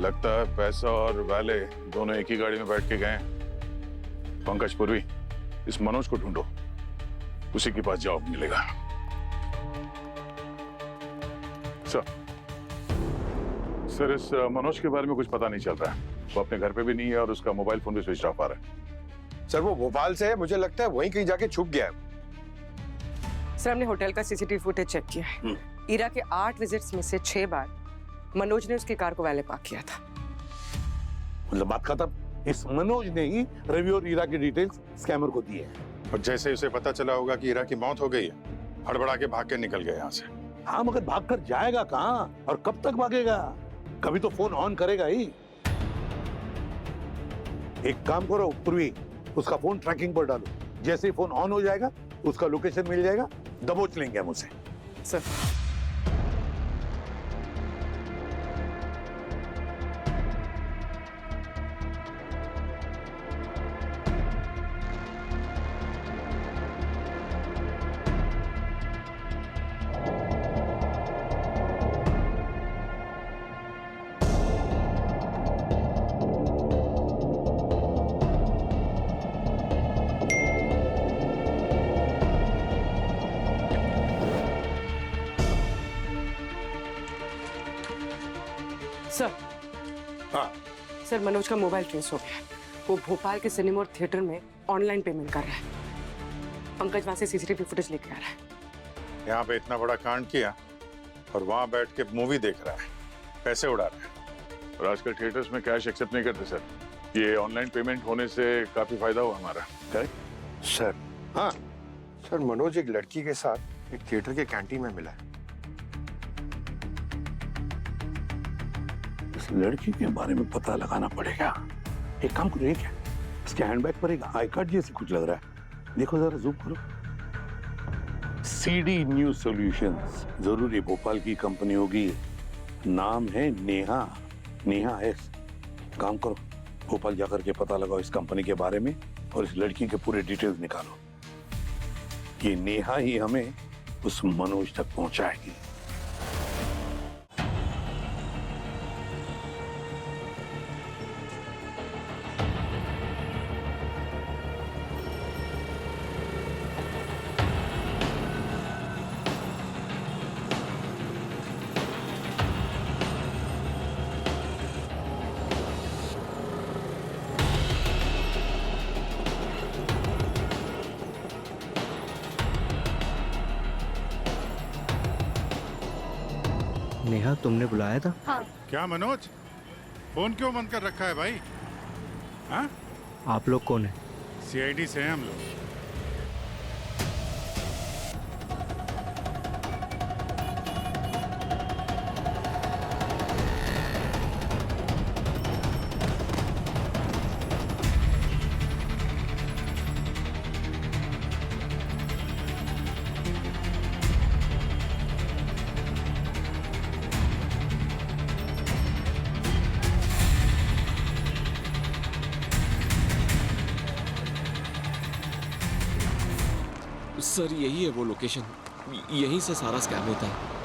लगता है पैसा और वाले दोनों एक ही गाड़ी में बैठ के गए। पंकज पूर्वी, इस मनोज को ढूंढो, उसी के पास जॉब मिलेगा। सर, इस मनोज के बारे में कुछ पता नहीं चल रहा है। वो अपने घर पे भी नहीं है और उसका मोबाइल फोन भी स्विच ऑफ आ रहा है। सर वो भोपाल से है, मुझे लगता है वहीं कहीं जाके छुप गया है। सर हमने होटल का सीसीटीवी फुटेज चेक किया है। ईरा के 8 विजिट्स में से 6 बार मनोज ने उसकी कार को वैले पार्क किया था। मतलब बात खत्म। इस मनोज ने ही रवि और ईरा की डिटेल्स स्कैमर को दी है। और जैसे उसे पता चला होगा कि ईरा की मौत हो गई है, हड़बड़ा के भाग के निकल गया यहाँ से। हाँ, मगर भागकर जाएगा कहाँ और कब तक भागेगा? कभी तो फोन ऑन करेगा ही। एक काम करो पूर्वी, उसका फोन ट्रैकिंग पर डालो। जैसे ही फोन ऑन हो जाएगा उसका लोकेशन मिल जाएगा, दबोच लेंगे हम उसे। Sir sir. हाँ सर, मनोज का मोबाइल ट्रेस हो गया। वो भोपाल के सिनेमा और थिएटर में ऑनलाइन पेमेंट कर रहा है। पंकज वहां से सीसीटीवी फुटेज लेके आ रहा है। यहाँ पे इतना बड़ा कांड किया और वहां बैठ के मूवी देख रहा है, पैसे उड़ा रहा है। और आजकल थिएटर्स में कैश एक्सेप्ट नहीं करते सर। ये ऑनलाइन पेमेंट होने से काफी फायदा हुआ हमारा। Correct sir. हाँ सर, मनोज एक लड़की के साथ एक थिएटर के कैंटीन में मिला है। इस लड़की के बारे में पता लगाना पड़ेगा। एक काम करो, क्या इसके हैंडबैग पर एक आई कार्ड जैसे कुछ लग रहा है, देखो जरा, जूम करो। सीडी न्यूज सॉल्यूशंस, जरूरी भोपाल की कंपनी होगी। नाम है नेहा, नेहा एस। काम करो, भोपाल जाकर के पता लगाओ इस कंपनी के बारे में और इस लड़की के पूरे डिटेल्स निकालो। ये नेहा ही हमें उस मनोज तक पहुंचाएगी। नेहा, तुमने बुलाया था? हाँ। क्या मनोज, फोन क्यों बंद कर रखा है भाई? हाँ? आप लोग कौन है? सीआईडी से हैं हम लोग। सर यही है वो लोकेशन, यहीं से सारा स्कैम होता है।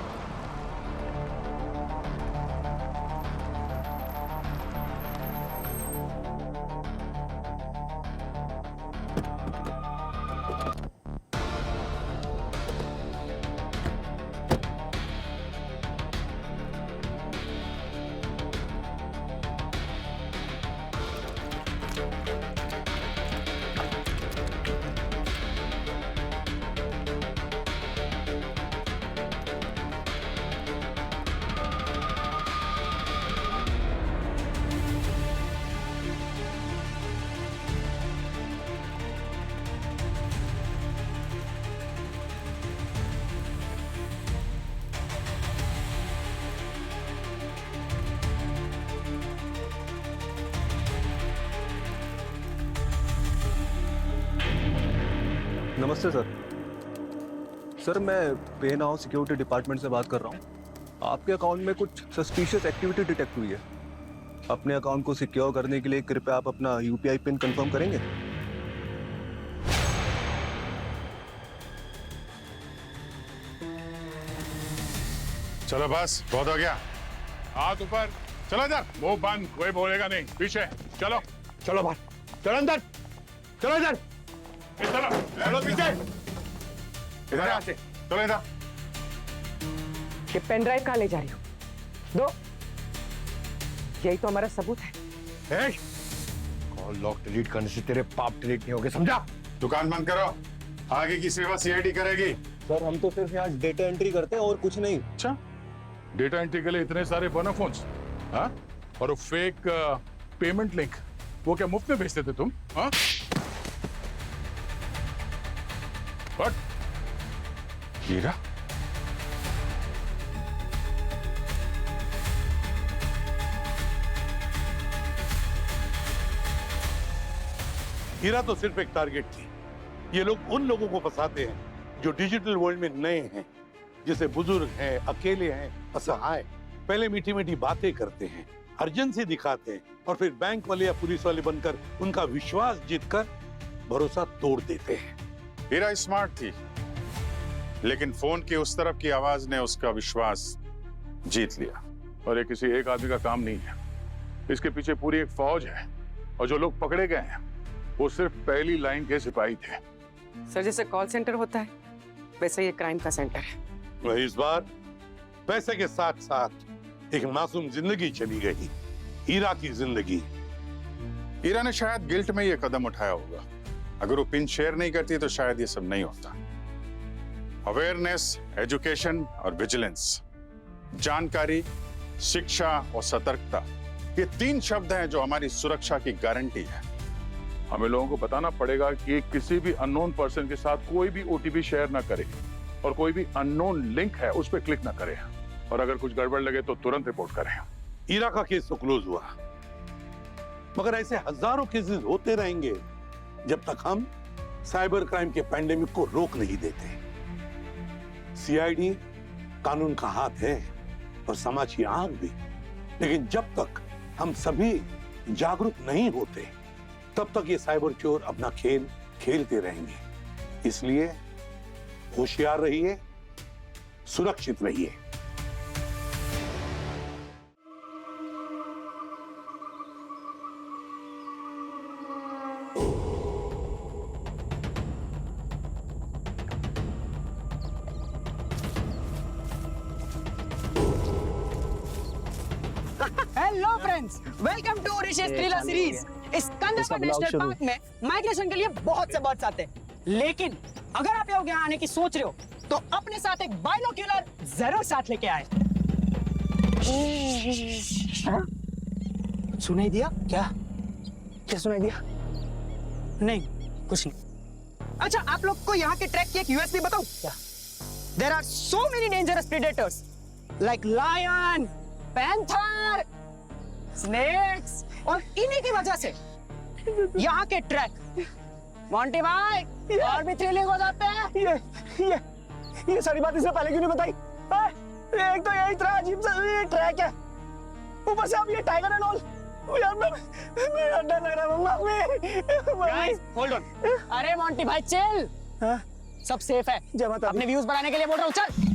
नमस्ते सर। सर, मैं पे नाउ सिक्योरिटी डिपार्टमेंट से बात कर रहा हूँ। आपके अकाउंट में कुछ सस्पिशियस एक्टिविटी डिटेक्ट हुई है। अपने अकाउंट को सिक्योर करने के लिए कृपया आप अपना यूपीआई पिन कंफर्म करेंगे? चलो बस, बहुत हो गया। हाथ ऊपर, चलो इधर। मुंह बंद, कोई बोलेगा नहीं। पीछे चलो, चलो बाहर, चलो अंदर, चलो इधर, चलो पीछे, इधर आ, चलो इधर। ये पेन ड्राइव कहाँ ले जा रही हो? दो, यही तो हमारा सबूत है। कॉल लॉक डिलीट करने से तेरे पाप डिलीट नहीं होंगे, समझा? दुकान बंद करो, आगे की सेवा सीआईडी करेगी। सर, हम तो सिर्फ यहाँ डेटा एंट्री करते हैं और कुछ नहीं। अच्छा, डेटा एंट्री के लिए इतने सारे बोनाफोन्स, हाँ? और वो फेक पेमेंट लिंक, वो क्या मुफ्त में भेजते थे तुम? हाँ? What? हीरा? हीरा तो सिर्फ एक टारगेट थी। ये लोग उन लोगों को फंसाते हैं जो डिजिटल वर्ल्ड में नए हैं, जैसे बुजुर्ग हैं, अकेले हैं, असहाय। पहले मीठी मीठी बातें करते हैं, अर्जेंसी दिखाते हैं और फिर बैंक वाले या पुलिस वाले बनकर उनका विश्वास जीतकर भरोसा तोड़ देते हैं। हीरा स्मार्ट थी, लेकिन फोन की उस तरफ की आवाज ने उसका विश्वास जीत लिया। और ये किसी एक आदमी का काम नहीं है, इसके पीछे पूरी एक फौज है। और जो लोग पकड़े गए हैं वो सिर्फ पहली लाइन के सिपाही थे। सर, जैसे कॉल सेंटर होता है वैसे ये क्राइम का सेंटर है। वही इस बार पैसे के साथ साथ एक मासूम जिंदगी चली गई, हीरा की जिंदगी। हीरा ने शायद गिल्ट में ये कदम उठाया होगा। अगर वो पिन शेयर नहीं करती तो शायद ये सब नहीं होता। अवेयरनेस, एजुकेशन और विजिलेंस, जानकारी, शिक्षा और सतर्कता, ये 3 शब्द हैं जो हमारी सुरक्षा की गारंटी है। हमें लोगों को बताना पड़ेगा कि किसी भी अननोन पर्सन के साथ कोई भी ओटीपी शेयर ना करे और कोई भी अननोन लिंक है उस पर क्लिक ना करे, और अगर कुछ गड़बड़ लगे तो तुरंत रिपोर्ट करें। हीरा का केस तो क्लोज हुआ, मगर ऐसे हजारों केसेस होते रहेंगे जब तक हम साइबर क्राइम के पैंडेमिक को रोक नहीं देते। सीआईडी कानून का हाथ है और समाज की आंख भी, लेकिन जब तक हम सभी जागरूक नहीं होते तब तक ये साइबर चोर अपना खेल खेलते रहेंगे। इसलिए होशियार रहिए, सुरक्षित रहिए। Hello friends, welcome to Rishi's thriller series. इस कंधार नेशनल पार्क में माइग्रेशन के लिए बहुत से बर्ड्स आते हैं, लेकिन अगर आप लोग यहाँ आने की सोच रहे हो तो अपने साथ एक बाइनोक्यूलर जरूर साथ लेके आए। सुनाई दिया क्या? क्या सुनाई दिया? नहीं, कुछ नहीं। अच्छा, आप लोग को यहाँ के ट्रैक की एक यूएसपी बताऊं क्या? There are so many dangerous predators like lion, panther, snakes, और इन्हीं की वजह से यहाँ के ट्रैक, मोंटी भाई, और भी थ्रिलिंग हो जाते हैं। ये सारी बात इससे पहले क्यों नहीं बताई? एक तो ये इतना अजीब सा ये ट्रैक है, ऊपर से अब ये टाइगर एंड ऑल। यार मेरा डर लग रहा है मम्मी। Guys hold on. अरे मोंटी भाई चिल, सब सेफ है। अपने व्यूज बढ़ाने के लिए बोल रहा हूँ, चल।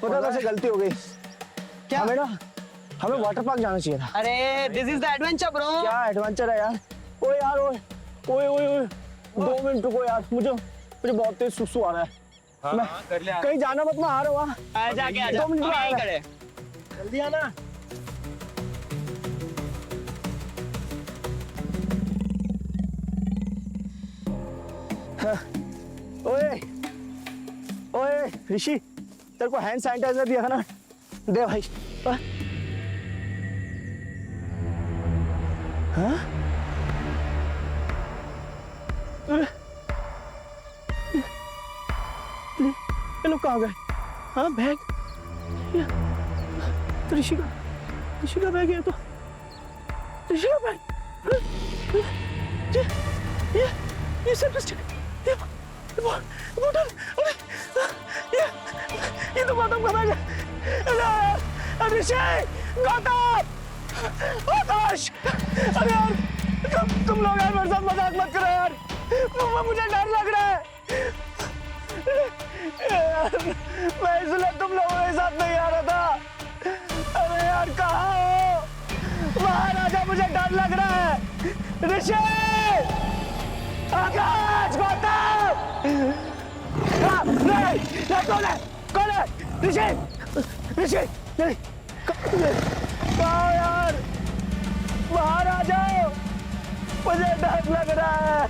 पता कैसे गलती हो गई? क्या? हमें वाटर पार्क जाना चाहिए था। अरे this is the adventure bro. क्या एडवेंचर है यार? ओए यार ओए 2 मिनट रुको यार, मुझे बहुत तेज सुसु आ रहा है। कहीं जाना मत, मैं आ रहा हूँ। आजा 2 मिनट में आ रहा है। जल्दी आना। ओए ऋषि, तेरे को हैंड सैनिटाइजर दिया था ना, दे भाई। हाँ? ये लोग कहाँ गए? हाँ बैग, तो ऋषि का बैग है, तो ऋषि का बैग। ये सब बोतल, ये तो गौतम का बैग है। ऋषि, गौतम, आकाश, अरे यार तुम लोग यार मेरे साथ मजाक मत करो यार, मुझे डर लग रहा है यार, मैं इसलिए तुम लोगों के साथ नहीं आ रहा था। अरे यार कहाँ हो? बाहर आजा, मुझे डर लग रहा है। ऋषि, आकाश, गौतम, कौन है? ऋषि, कहाँ यार? बाहर आ जाओ, मुझे डर लग रहा है।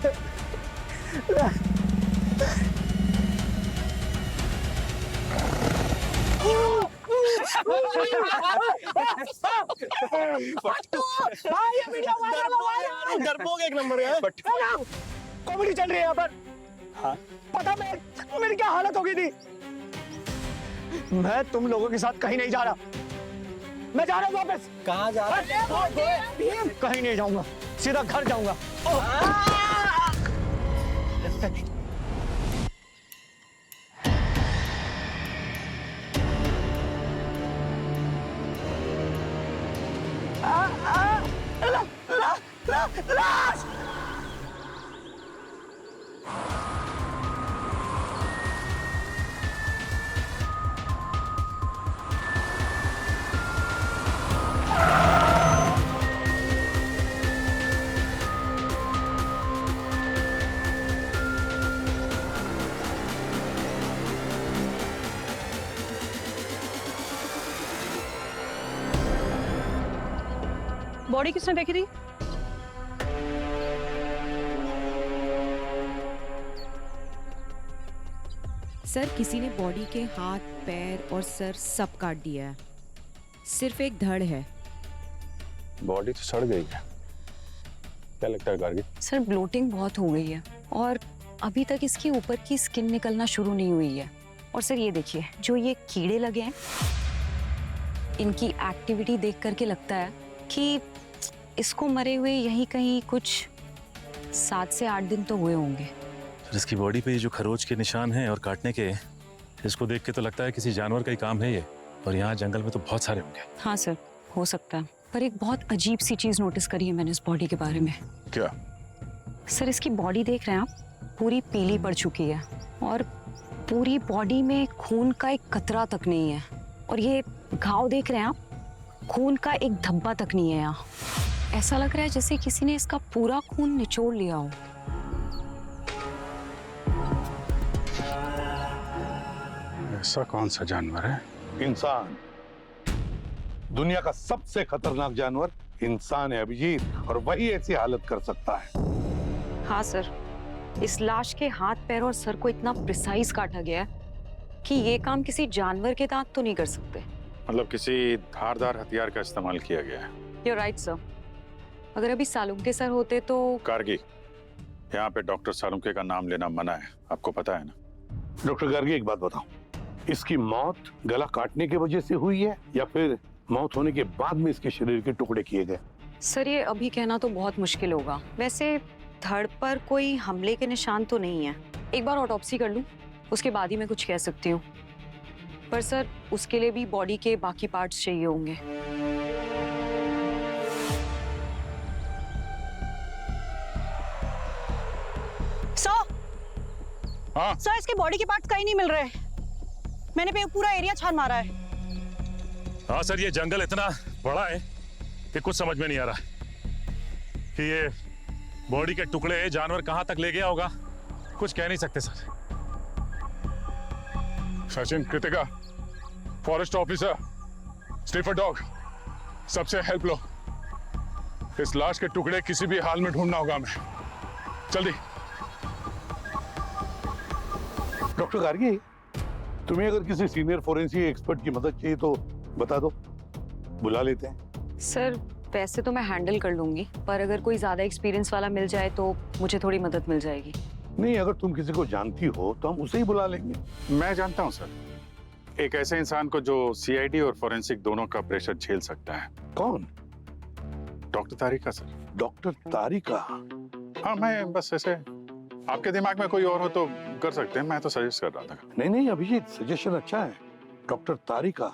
डरपोक एक नंबर है। कॉमेडी चल रही है यहाँ पर। पता मेरी क्या हालत हो गई थी? मैं तुम लोगों के साथ कहीं नहीं जा रहा, मैं जा रहा हूँ वापस। कहाँ जा रहा है? कहीं नहीं जाऊंगा, सीधा घर जाऊंगा। लाश! बॉडी किसने देखी थी? सर किसी ने बॉडी के हाथ, पैर और सर सब काट दिया है। सिर्फ एक धड़ है। बॉडी तो सड़ गई है। क्या लगता है गार्गी? सर ब्लोटिंग बहुत हो गई है और अभी तक इसके ऊपर की स्किन निकलना शुरू नहीं हुई है। और सर ये देखिए, जो ये कीड़े लगे हैं, इनकी एक्टिविटी देख करके लगता है कि इसको मरे हुए यहीं कहीं कुछ 7 से 8 दिन तो हुए होंगे। इसकी बॉडी पे ये जो खरोच के निशान हैं और काटने के, इसको देख के तो लगता है किसी जानवर का ही काम है ये। और यहाँ जंगल में तो बहुत सारे होंगे। हाँ सर, हो सकता है। पर एक बहुत अजीब सी चीज नोटिस करी है मैंने इस बॉडी के बारे में। क्या? सर इसकी बॉडी देख रहे हैं आप, पूरी पीली पड़ चुकी है और पूरी बॉडी में खून का एक कतरा तक नहीं है। और ये घाव देख रहे हैं आप, खून का एक धब्बा तक नहीं है यहाँ। ऐसा लग रहा है जैसे किसी ने इसका पूरा खून निचोड़ लिया हो। ऐसा कौन सा जानवर है? इंसान। दुनिया का सबसे खतरनाक जानवर इंसान है अभिजीत, और वही ऐसी हालत कर सकता है। हाँ सर, इस लाश के हाथ, पैर और सर को इतना प्रिसाइज काटा गया है कि ये काम किसी जानवर के दांत तो नहीं कर सकते। मतलब किसी धारदार हथियार का इस्तेमाल किया गया है। You're right, sir. अगर अभी सालुंके सर होते तो। गार्गी, यहाँ पे डॉक्टर सालुंके का नाम लेना मना है, आपको पता है ना? डॉक्टर गार्गी, एक बात बताओ, इसकी मौत गला काटने की वजह से हुई है या फिर मौत होने के बाद में इसके शरीर के टुकड़े किए गए? सर ये अभी कहना तो बहुत मुश्किल होगा। वैसे धड़ पर कोई हमले के निशान तो नहीं है। एक बार ऑटोप्सी कर लूं, उसके बाद ही मैं कुछ कह सकती हूँ। पर सर उसके लिए भी बॉडी के बाकी पार्ट्स चाहिए होंगे। हाँ? सर इसके बॉडी के पार्ट्स कहीं नहीं मिल रहे। मैंने पूरा एरिया छान मारा है। हाँ सर, ये जंगल इतना बड़ा है कि कुछ समझ में नहीं आ रहा कि ये बॉडी के टुकड़े जानवर कहाँ तक ले गया होगा। कुछ कह नहीं सकते sir. Sachin, Kritika, forest officer, sniffer dog, सबसे हेल्प लो। इस लाश के टुकड़े किसी भी हाल में ढूंढना होगा हमें। जल्दी। डॉक्टर गार्गी, तुम्हें अगर किसी सीनियर फोरेंसिक एक्सपर्ट की मदद चाहिए तो बता दो, बुला लेते हैं। सर वैसे तो मैं हैंडल कर लूंगी, पर अगर कोई ज्यादा एक्सपीरियंस वाला मिल जाए तो मुझे थोड़ी मदद मिल जाएगी। नहीं, अगर तुम किसी को जानती हो तो हम उसे ही बुला लेंगे। मैं जानता हूँ सर, एक ऐसे इंसान को जो सीआईडी और फोरेंसिक दोनों का प्रेशर झेल सकता है। कौन? डॉक्टर तारिका सर। डॉक्टर तारिका? हाँ, मैं बस ऐसे, आपके दिमाग में कोई और हो तो कर सकते हैं, मैं तो सजेस्ट कर रहा था। नहीं नहीं अभिजीत, सजेशन अच्छा है। डॉक्टर तारिका,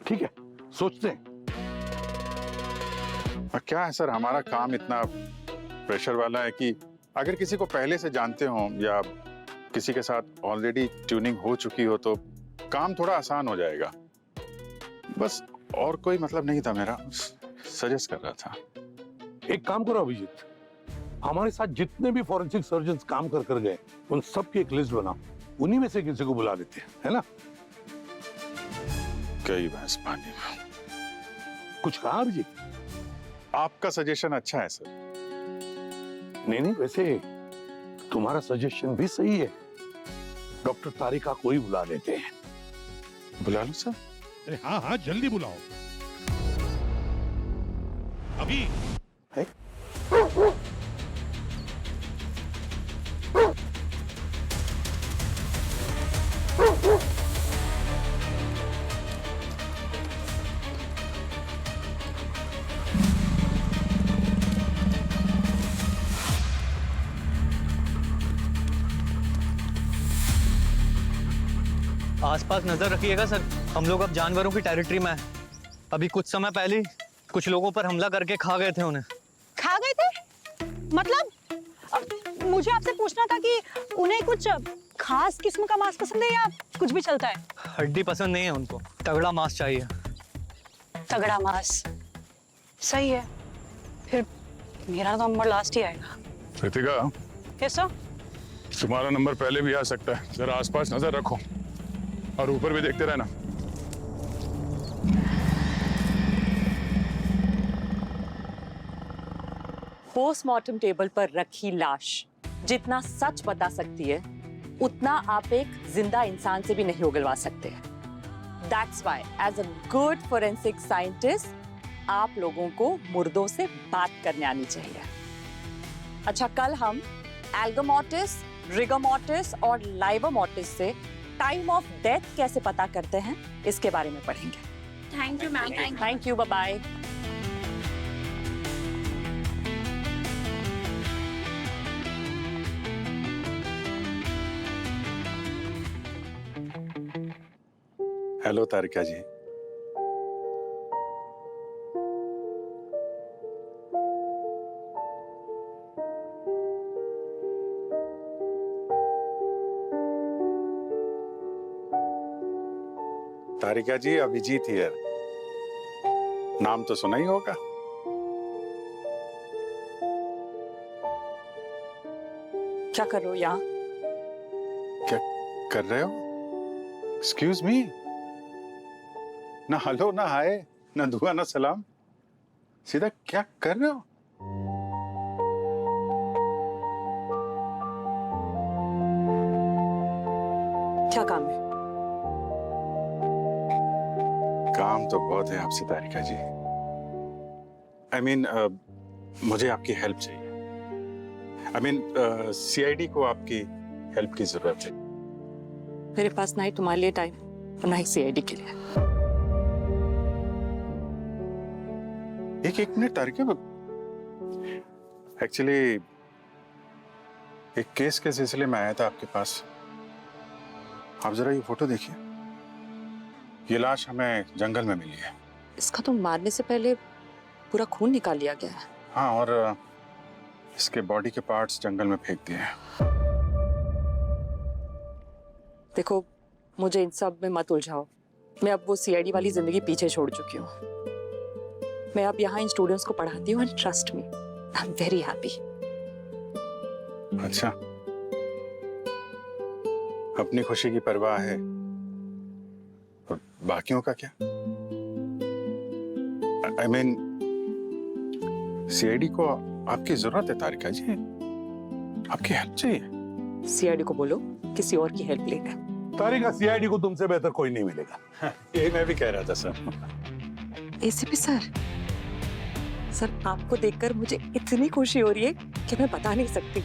ठीक है, सोचते हैं। क्या है सर, हमारा काम इतना प्रेशर वाला है कि अगर किसी को पहले से जानते हो या किसी के साथ ऑलरेडी ट्यूनिंग हो चुकी हो तो काम थोड़ा आसान हो जाएगा। बस और कोई मतलब नहीं था मेरा, सजेस्ट कर रहा था। एक काम करो अभिजीत, हमारे साथ जितने भी फॉरेंसिक सर्जन्स काम कर कर गए उन सब की एक लिस्ट बनाओ, उन्हीं में से किसी को बुला लेते हैं, है ना? कई भैंस पानी में। कुछ कहा अभिजीत? आपका सजेशन अच्छा है सर। नहीं नहीं, वैसे तुम्हारा सजेशन भी सही है। डॉक्टर तारिका को ही बुला लेते हैं। बुला लो सर। अरे हाँ हाँ, जल्दी बुलाओ अभी। आसपास नजर रखिएगा सर, हम लोग अब जानवरों की टेरिटरी में हैं। अभी कुछ समय पहले कुछ लोगों पर हमला करके खा गए थे उन्हें। खा गए थे? मतलब मुझे आपसे पूछना था कि उन्हें कुछ खास किस्म का मांस पसंद है या कुछ भी चलता है? हड्डी पसंद नहीं है उनको, तगड़ा मांस चाहिए। तगड़ा मांस, सही है। फिर मेरा नंबर लास्ट ही आएगा। Kritika, yes sir. तुम्हारा नंबर पहले भी आ सकता है, जरा आसपास नजर रखो और ऊपर भी देखते रहना। पोस्टमार्टम टेबल पर रखी लाश जितना सच बता सकती है उतना आप एक जिंदा इंसान से भी नहीं उगलवा सकते हैं। That's why, as a good forensic scientist, आप लोगों को मुर्दों से बात करने आनी चाहिए। अच्छा, कल हम एल्गोमोर्टिस, रिगोमोर्टिस और लाइवोमोर्टिस से टाइम ऑफ डेथ कैसे पता करते हैं इसके बारे में पढ़ेंगे। Thank you ma'am. Thank you, bye bye. Hello Tarika ji. Tarika ji, Abhijeet here. नाम तो सुना ही होगा। क्या कर रहे हो यहाँ? क्या कर रहे हो? Excuse me. ना हेलो, ना हाय, ना दुआ, ना सलाम, सीधा क्या कर रहे हो? क्या काम है? काम तो बहुत है आपसे तारिका जी। I mean, मुझे आपकी हेल्प चाहिए। I mean, CID को आपकी हेल्प की जरूरत है। मेरे पास ना ही तुम्हारे लिए टाइम और ना ही CID के लिए। एक मिनट तारिका, एक्चुअली एक केस के सिलसिले में आया था आपके पास। आप जरा ये फोटो देखिए। ये लाश हमें जंगल में मिली है। इसका तो मारने से पहले पूरा खून निकाल लिया गया है। हाँ, और इसके बॉडी के पार्ट्स जंगल में फेंक दिए हैं। देखो, मुझे इन सब में मत उलझाओ। मैं अब वो CID वाली जिंदगी पीछे छोड़ चुकी हूँ। मैं अब यहाँ इन स्टूडेंट्स को पढ़ाती हूँ, and trust me, I am very happy. अच्छा, अपनी खुशी की परवाह है, और बाकियों का क्या? I mean, CID को आपकी जरूरत है तारिका जी, आपकी हेल्प चाहिए। CID को बोलो किसी और की हेल्प लेगा। तारिका, CID को तुमसे बेहतर कोई नहीं मिलेगा। यही मैं भी कह रहा था सर। ACP सर, आपको देखकर मुझे इतनी खुशी हो रही है कि मैं बता नहीं सकती।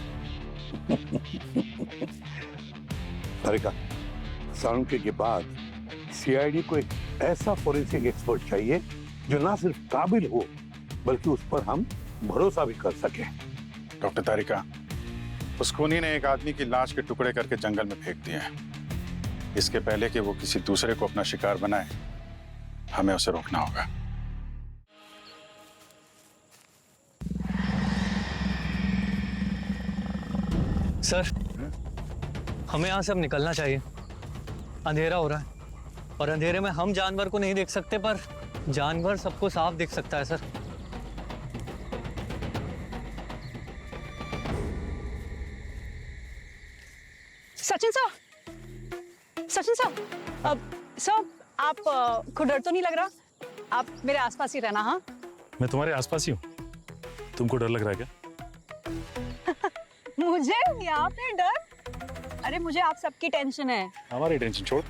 तारिका, साळुंखे के बाद CID को एक ऐसा फोरेंसिक एक्सपर्ट चाहिए जो ना सिर्फ काबिल हो बल्कि उस पर हम भरोसा भी कर सके। डॉक्टर तारिका, उस खूनी ने एक आदमी की लाश के टुकड़े करके जंगल में फेंक दिए हैं। इसके पहले कि वो किसी दूसरे को अपना शिकार बनाए, हमें उसे रोकना होगा। सर, हमें यहाँ से अब निकलना चाहिए। अंधेरा हो रहा है और अंधेरे में हम जानवर को नहीं देख सकते, पर जानवर सबको साफ दिख सकता है। सर, सचिन साहब, अब सर आप को डर तो नहीं लग रहा? आप मेरे आसपास ही रहना। हाँ, मैं तुम्हारे आसपास ही हूँ। तुमको डर लग रहा है क्या? मुझे यहाँ पे डर? अरे मुझे आप सबकी टेंशन है। हमारी टेंशन छोड़।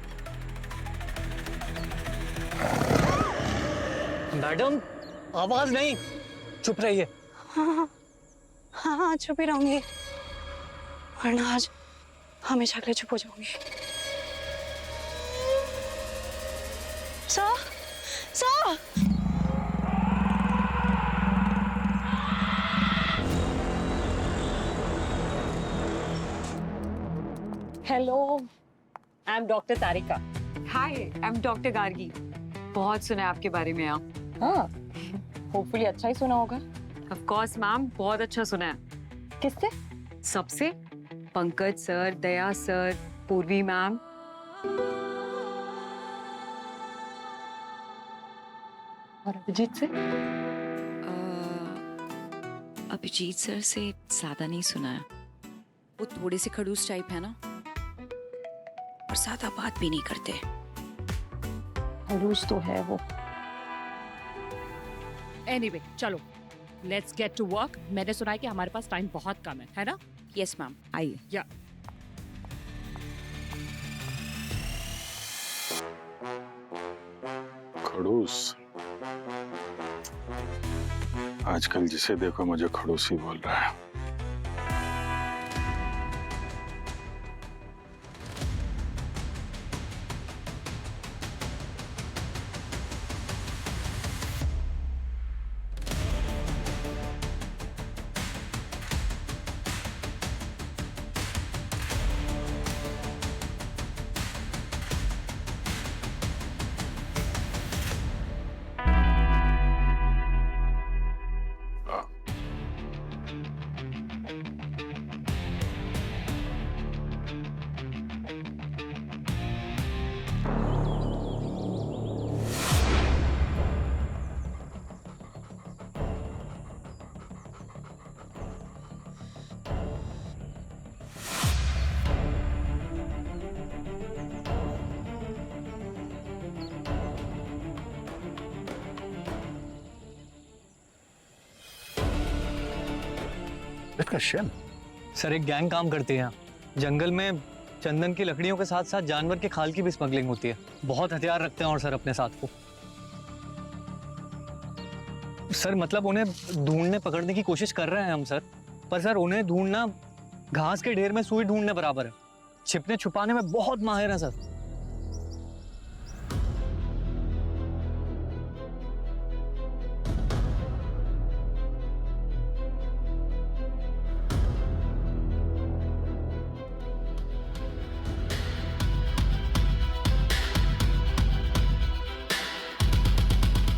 मैडम, आवाज नहीं, चुप रहिए। हाँ, चुप ही रहूंगी, वरना आज हमेशा के लिए चुप हो जाऊंगी। Sir, hello, I am doctor Tarika. Hi, I am doctor Gargi. बहुत सुना है आपके बारे में आप। हाँ, होपफुली अच्छा ही सुना होगा। ऑफ कोर्स मैम, बहुत अच्छा सुना है। किससे? सबसे। पंकज सर, दया सर, पूर्वी मैम। और अभिजीत से? अभिजीत सर से ज्यादा नहीं सुना है। वो थोड़े से खड़ूस टाइप है ना, और ज्यादा बात भी नहीं करते। खड़ूस तो है वो। एनीवे, चलो लेट्स गेट टू वर्क। मैंने सुना है कि हमारे पास टाइम बहुत कम है ना? यस मैम, आइए। या खड़ूस। आजकल जिसे देखो मुझे खड़ूस ही बोल रहा है। इसका शेल सर, एक गैंग काम करती है यहाँ। जंगल में चंदन की लकड़ियों के साथ साथ जानवर के खाल की भी स्मगलिंग होती है। बहुत हथियार रखते हैं और सर अपने साथ को। सर मतलब उन्हें ढूंढने पकड़ने की कोशिश कर रहे हैं हम सर, पर सर उन्हें ढूंढना घास के ढेर में सुई ढूंढने बराबर है। छिपने छुपाने में बहुत माहिर हैं सर।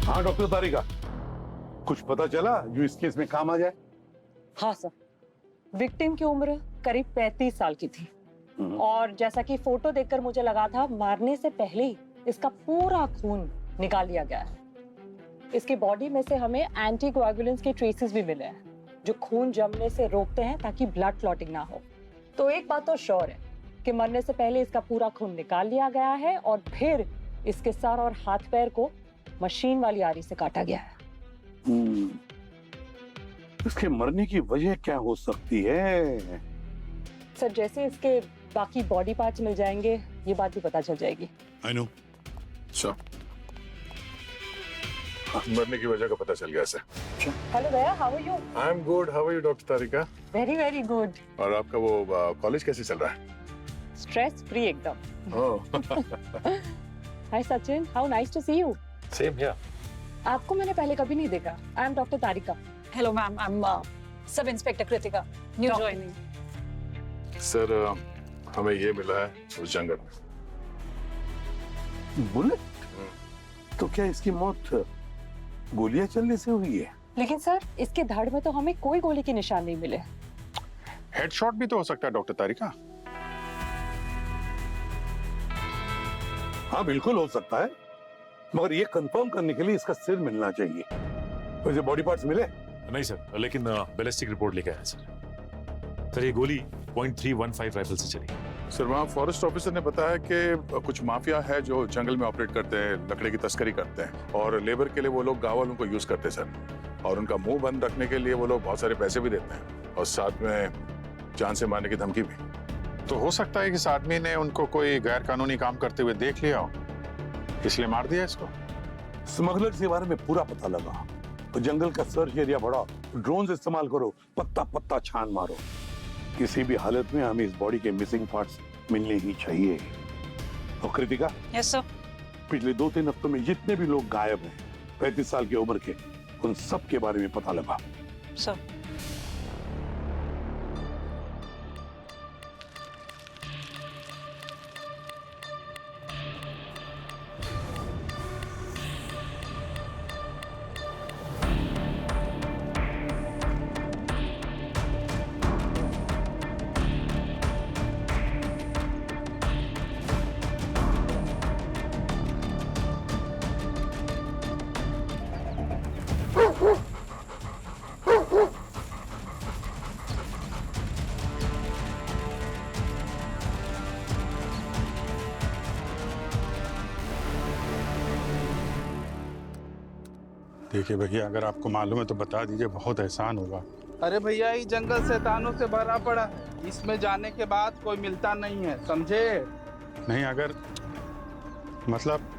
हाँ डॉक्टर तारिका, कुछ पता चला जो इस केस में काम आ जाए? हाँ सर, विक्टिम की उम्र करीब 35 साल की थी और जैसा कि फोटो देखकर मुझे लगा था मारने से पहले ही इसका पूरा खून निकाल लिया गया है। इसकी बॉडी में से हमें एंटीकोएगुलेंट्स के ट्रेसेस भी मिले हैं जो खून जमने से रोकते हैं ताकि ब्लड क्लॉटिंग ना हो। तो एक बात तो श्योर है कि मरने से पहले इसका पूरा खून निकाल लिया गया है और फिर इसके सर और हाथ पैर को मशीन वाली आरी से काटा गया है। इसके मरने की वजह क्या हो सकती है? सर जैसे इसके बाकी बॉडी पार्ट्स मिल जाएंगे ये बात भी पता चल जाएगी। I know. So, मरने की वजह का पता चल गया sir. Hello Daya, how are you? I am good. How are you doctor Tarika? Very very good. और आपका वो कॉलेज कैसे चल रहा है? स्ट्रेस फ्री एकदम। Oh. Hi Sachin, how nice to see you. Same here. आपको मैंने पहले कभी नहीं देखा। I am doctor Tarika. Hello ma'am, I am sub inspector Kritika, new joining. Sir हमें ये मिला है उस जंगल में। बुलेट? तो क्या इसकी मौत गोलियां चलने से हुई है? लेकिन सर इसके धड़ में तो हमें कोई गोली के निशान नहीं मिले। हेडशॉट भी तो हो सकता है डॉक्टर तारिका। हाँ बिल्कुल हो सकता है, मगर ये कंफर्म करने के लिए इसका सिर मिलना चाहिए। वैसे बॉडी पार्ट्स मिले? नहीं सर, लेकिन बैलिस्टिक रिपोर्ट लेके आया सर। सर ये गोली .315 राइफल से चली। सर वहाँ फॉरेस्ट ऑफिसर ने बताया कि कुछ माफिया है जो जंगल में ऑपरेट करते हैं, लकड़ी की तस्करी करते हैं और लेबर के लिए वो लोग गांव वालों को यूज करते हैं सर। और उनका मुंह बंद रखने के लिए वो लोग बहुत सारे पैसे भी देते हैं और साथ में जान से मारने की धमकी भी। तो हो सकता है कि इस आदमी ने उनको कोई गैर कानूनी काम करते हुए देख लिया हो, इसलिए मार दिया इसको। स्मगलर के बारे में पूरा पता लगा तो जंगल का सर्च एरिया बढ़ाओ, ड्रोन इस्तेमाल करो, पत्ता पत्ता छान मारो। किसी भी हालत में हमें इस बॉडी के मिसिंग पार्ट्स मिलने ही चाहिए। और कृतिका, यस सर, पिछले 2-3 हफ्तों में जितने भी लोग गायब हैं 35 साल की उम्र के, उन सब के बारे में पता लगा। सर देखिए भैया, अगर आपको मालूम है तो बता दीजिए, बहुत एहसान होगा। अरे भैया, ये जंगल शैतानों से भरा पड़ा है, इसमें जाने के बाद कोई मिलता नहीं है, समझे? नहीं, अगर मतलब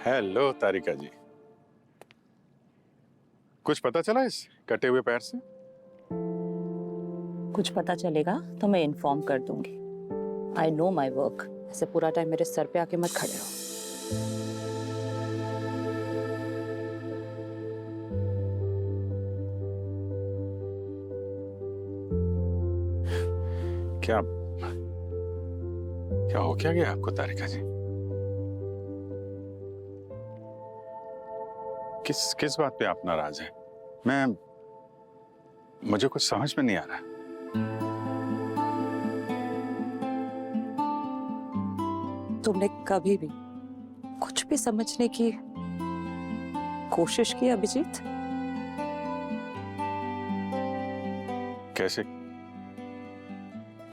हेलो तारिका जी, कुछ पता चला इस कटे हुए पैर से? कुछ पता चलेगा तो मैं इन्फॉर्म कर दूंगी। I know my work. ऐसे पूरा टाइम मेरे सर पे आके मत खड़े हो। क्या क्या हो क्या गया आपको तारिका जी? किस बात पे आप नाराज हैं? मुझे कुछ समझ में नहीं आ रहा। तुमने कभी भी कुछ भी समझने की कोशिश की अभिजीत?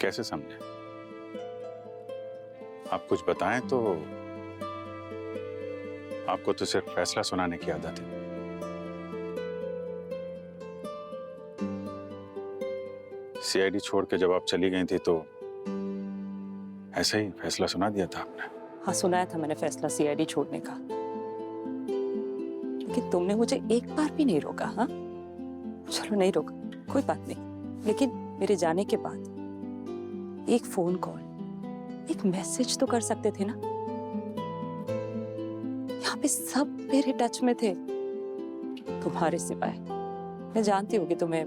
कैसे समझे? आप कुछ बताएं तो। आपको तो सिर्फ फैसला सुनाने की आदत है। सीआईडी छोड़ के जब आप चली गई थी तो ऐसे ही फैसला सुना दिया था आपने। हाँ, सुनाया था मैंने फैसला सीआईडी छोड़ने का, लेकिन तुमने मुझे एक बार भी नहीं रोका। हाँ चलो, नहीं रोका, कोई बात नहीं, लेकिन मेरे जाने के बाद एक फोन कॉल, एक मैसेज तो कर सकते थे ना। यहाँ पे सब मेरे टच में थे, तुम्हारे सिवाय। मैं जानती हूँ कि तुम्हें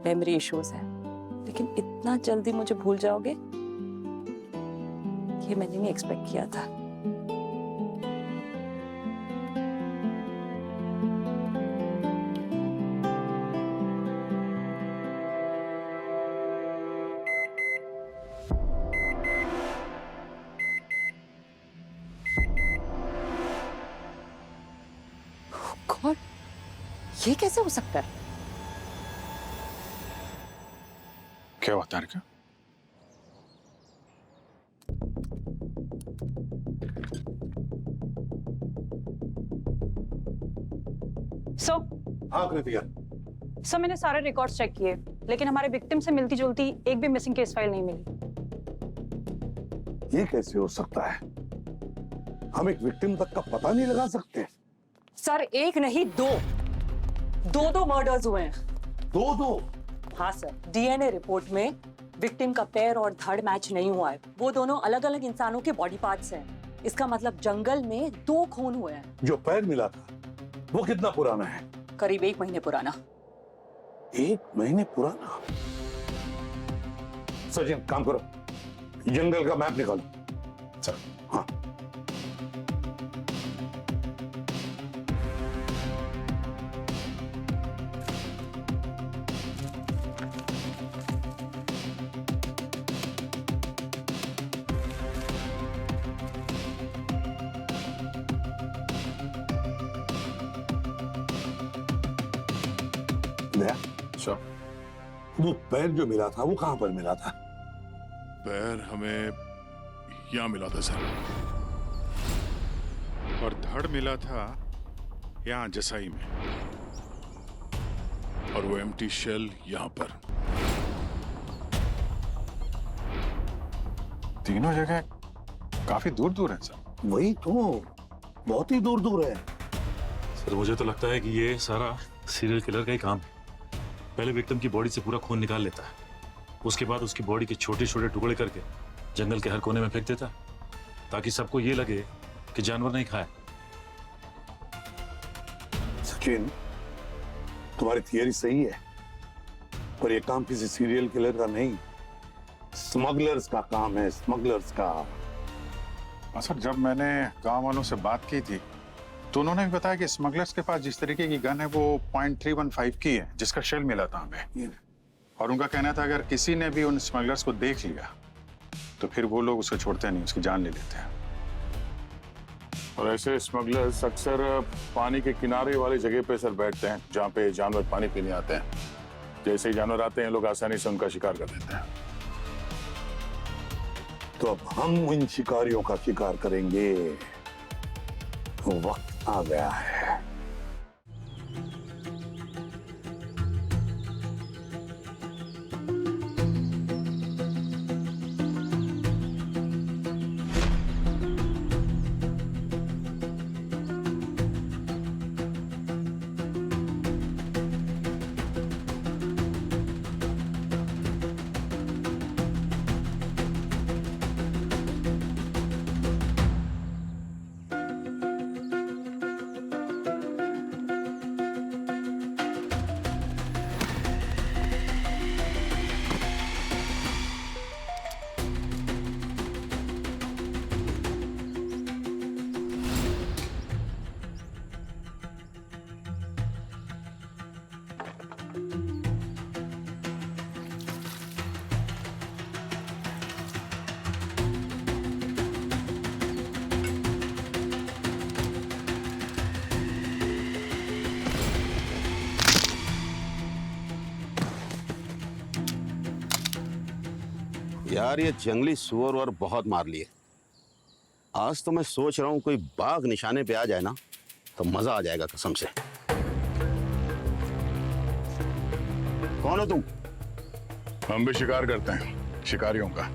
मेमोरी इश्यूज है, लेकिन इतना जल्दी मुझे भूल जाओगे ये मैंने नहीं एक्सपेक्ट किया था। गॉड, ये कैसे हो सकता है? क्या हुआ तारिका? सो हाँ कृतिका, सर मैंने सारे रिकॉर्ड्स चेक किए, लेकिन हमारे विक्टिम से मिलती जुलती एक भी मिसिंग केस फाइल नहीं मिली। ये कैसे हो सकता है? हम एक विक्टिम तक का पता नहीं लगा सकते? सर, एक नहीं दो मर्डर्स हुए हैं। दो? हाँ सर, डीएनए रिपोर्ट में विक्टिम का पैर और धड़ मैच नहीं हुआ है। वो दोनों अलग अलग इंसानों के बॉडी पार्ट्स हैं। इसका मतलब जंगल में 2 खून हुए हैं। जो पैर मिला था वो कितना पुराना है? करीब 1 महीने पुराना। 1 महीने पुराना? सचिन, काम करो, जंगल का मैप निकालो। चल। हाँ, वो पैर जो मिला था वो कहां पर मिला था? पैर हमें यहाँ मिला था सर, और धड़ मिला था यहाँ जसाई में, और वो एम्प्टी शेल यहाँ पर। तीनों जगह काफी दूर दूर है सर। वही तो, बहुत ही दूर दूर है। सर मुझे तो लगता है कि ये सारा सीरियल किलर का ही काम है। पहले विक्टिम की बॉडी से पूरा खून निकाल लेता है, उसके बाद उसकी बॉडी के छोटे छोटे टुकड़े करके जंगल के हर कोने में फेंक देता, ताकि सबको ये लगे कि जानवर नहीं खाया। सचिन, तुम्हारी थियरी सही है, पर ये काम किसी सीरियल किलर का नहीं, स्मगलर्स का काम है, स्मगलर्स का। सर, जब मैंने गांव वालों से बात की थी तो उन्होंने भी बताया कि स्मगलर्स के पास जिस तरीके की गन है वो .315 की है, जिसका शेल मिला था हमें। और उनका कहना था अगर किसी ने भी उन स्मगलर्स को देख लिया तो फिर वो लोग उसको छोड़ते नहीं, उसकी जान ले लेते हैं। और ऐसे स्मगलर्स अक्सर पानी के किनारे वाली जगह पे सर बैठते हैं, जहाँ पे जानवर पानी पीने आते हैं। जैसे ही जानवर आते हैं, लोग आसानी से उनका शिकार कर लेते हैं। तो अब हम इन शिकारियों का शिकार करेंगे। वक्त आ गया है। यार ये जंगली सुअर और बहुत मार लिए। आज तो मैं सोच रहा हूँ कोई बाघ निशाने पे आ जाए ना तो मजा आ जाएगा कसम से। कौन हो तुम? हम भी शिकार करते हैं, शिकारियों का।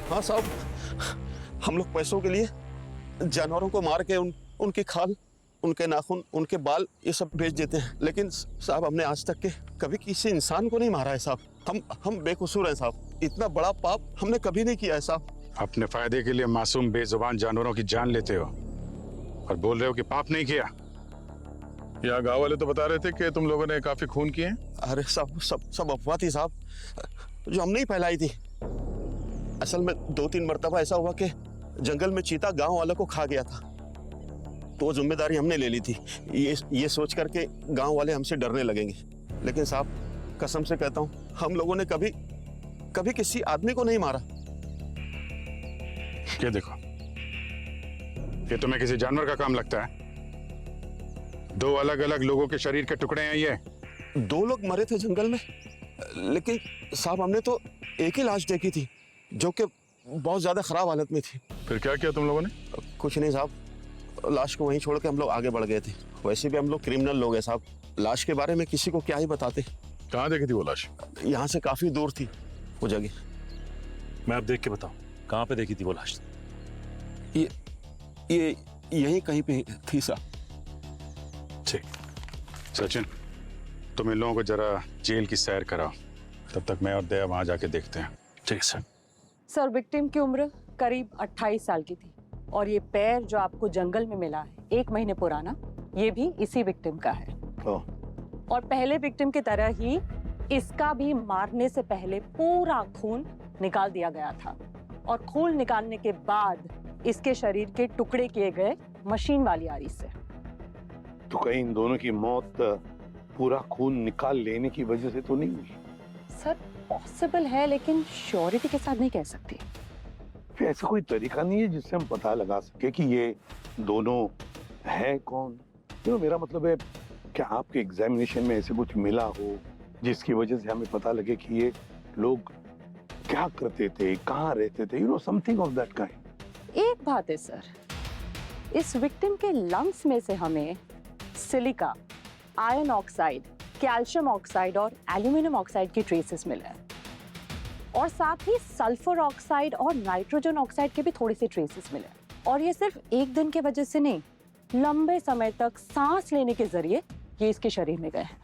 हाँ साहब, हम लोग पैसों के लिए जानवरों को मार के उनकी खाल, उनके नाखून, उनके बाल ये सब बेच देते हैं। लेकिन साहब हमने आज तक के कभी किसी इंसान को नहीं मारा है साहब। हम बेकसूर हैं साहब। इतना बड़ा पाप हमने कभी नहीं किया है साहब। अपने फायदे के लिए मासूम बेजुबान जानवरों की जान लेते हो और बोल रहे हो कि पाप नहीं किया। यहाँ गाँव वाले तो बता रहे थे कि तुम लोगों ने काफी खून किए। अरे सब अफवाह थी साहब, जो हमने ही फैलाई थी। असल में 2-3 मरतबा ऐसा हुआ कि जंगल में चीता गांव वालों को खा गया था, तो वो जिम्मेदारी हमने ले ली थी, ये सोच करके गांव वाले हमसे डरने लगेंगे। लेकिन साहब कसम से कहता हूं, हम लोगों ने कभी किसी आदमी को नहीं मारा। ये देखो, ये तुम्हें किसी जानवर का काम लगता है? 2 अलग अलग लोगों के शरीर के टुकड़े हैं ये। 2 लोग मरे थे जंगल में, लेकिन साहब हमने तो एक ही लाश देखी थी जो कि बहुत ज्यादा खराब हालत में थी। फिर क्या किया तुम लोगों ने? कुछ नहीं साहब, लाश को वहीं छोड़ के हम लोग आगे बढ़ गए थे। वैसे भी हम लोग क्रिमिनल लोग हैं साहब, लाश के बारे में किसी को क्या ही बताते। कहाँ देखी थी वो लाश? यहाँ से काफी दूर थी वो जगह। मैं अब देख के बताऊं, कहाँ पे देखी थी वो लाश? ये यहीं कहीं पे थी साहब। ठीक, सचिन तुम इन लोगों को जरा जेल की सैर कराओ, तब तक मैं और दया वहां जाके देखते हैं। ठीक सर। सर, विक्टिम की उम्र करीब 28 साल की थी और ये पैर जो आपको जंगल में मिला है 1 महीने पुराना, ये भी इसी विक्टिम का है। और पहले विक्टिम की तरह ही इसका भी मारने से पहले पूरा खून निकाल दिया गया था और खून निकालने के बाद इसके शरीर के टुकड़े किए गए मशीन वाली आरी से। तो कहीं इन दोनों की मौत पूरा खून निकाल लेने की वजह से तो नहीं हुई? सर पॉसिबल है, लेकिन श्योरिटी के साथ नहीं कह सकती। फिर ऐसा कोई तरीका नहीं है जिससे हम पता लगा सके कि ये दोनों है कौन? मेरा मतलब है, क्या आपके एग्जामिनेशन में ऐसे कुछ मिला हो जिसकी वजह से हमें पता लगे कि ये लोग क्या करते थे, कहाँ रहते थे, समथिंग ऑफ दैट काइंड। एक बात है सर, इस विक्टिम के लंग्स में से हमें silica, iron oxide calcium oxide और एल्यूमिनियम ऑक्साइड की ट्रेसेस मिले हैं और साथ ही सल्फर ऑक्साइड और नाइट्रोजन ऑक्साइड के भी थोड़े से ट्रेसेस मिले हैं। और ये सिर्फ एक दिन के वजह से नहीं, लंबे समय तक सांस लेने के जरिए ये इसके शरीर में गए हैं।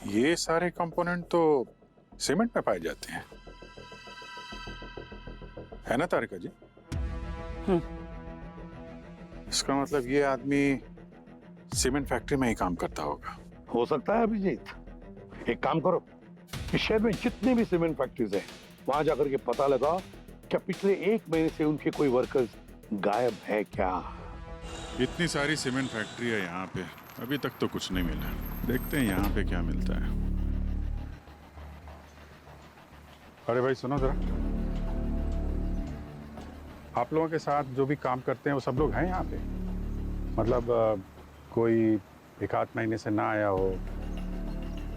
ये सारे कंपोनेंट तो सीमेंट में पाए जाते हैं, है ना तारिका जी? इसका मतलब ये आदमी सीमेंट फैक्ट्री में ही काम करता होगा। हो सकता है अभिजीत। एक काम करो, इस शहर में जितनी भी सीमेंट फैक्ट्रीज है वहां जाकर के पता लगाओ क्या पिछले 1 महीने से उनके कोई वर्कर्स गायब है क्या। इतनी सारी सीमेंट फैक्ट्री है यहाँ पे, अभी तक तो कुछ नहीं मिला। देखते हैं यहाँ पे क्या मिलता है। अरे भाई सुनो जरा, आप लोगों के साथ जो भी काम करते हैं वो सब लोग हैं यहाँ पे? मतलब कोई 1-8 महीने से ना आया हो,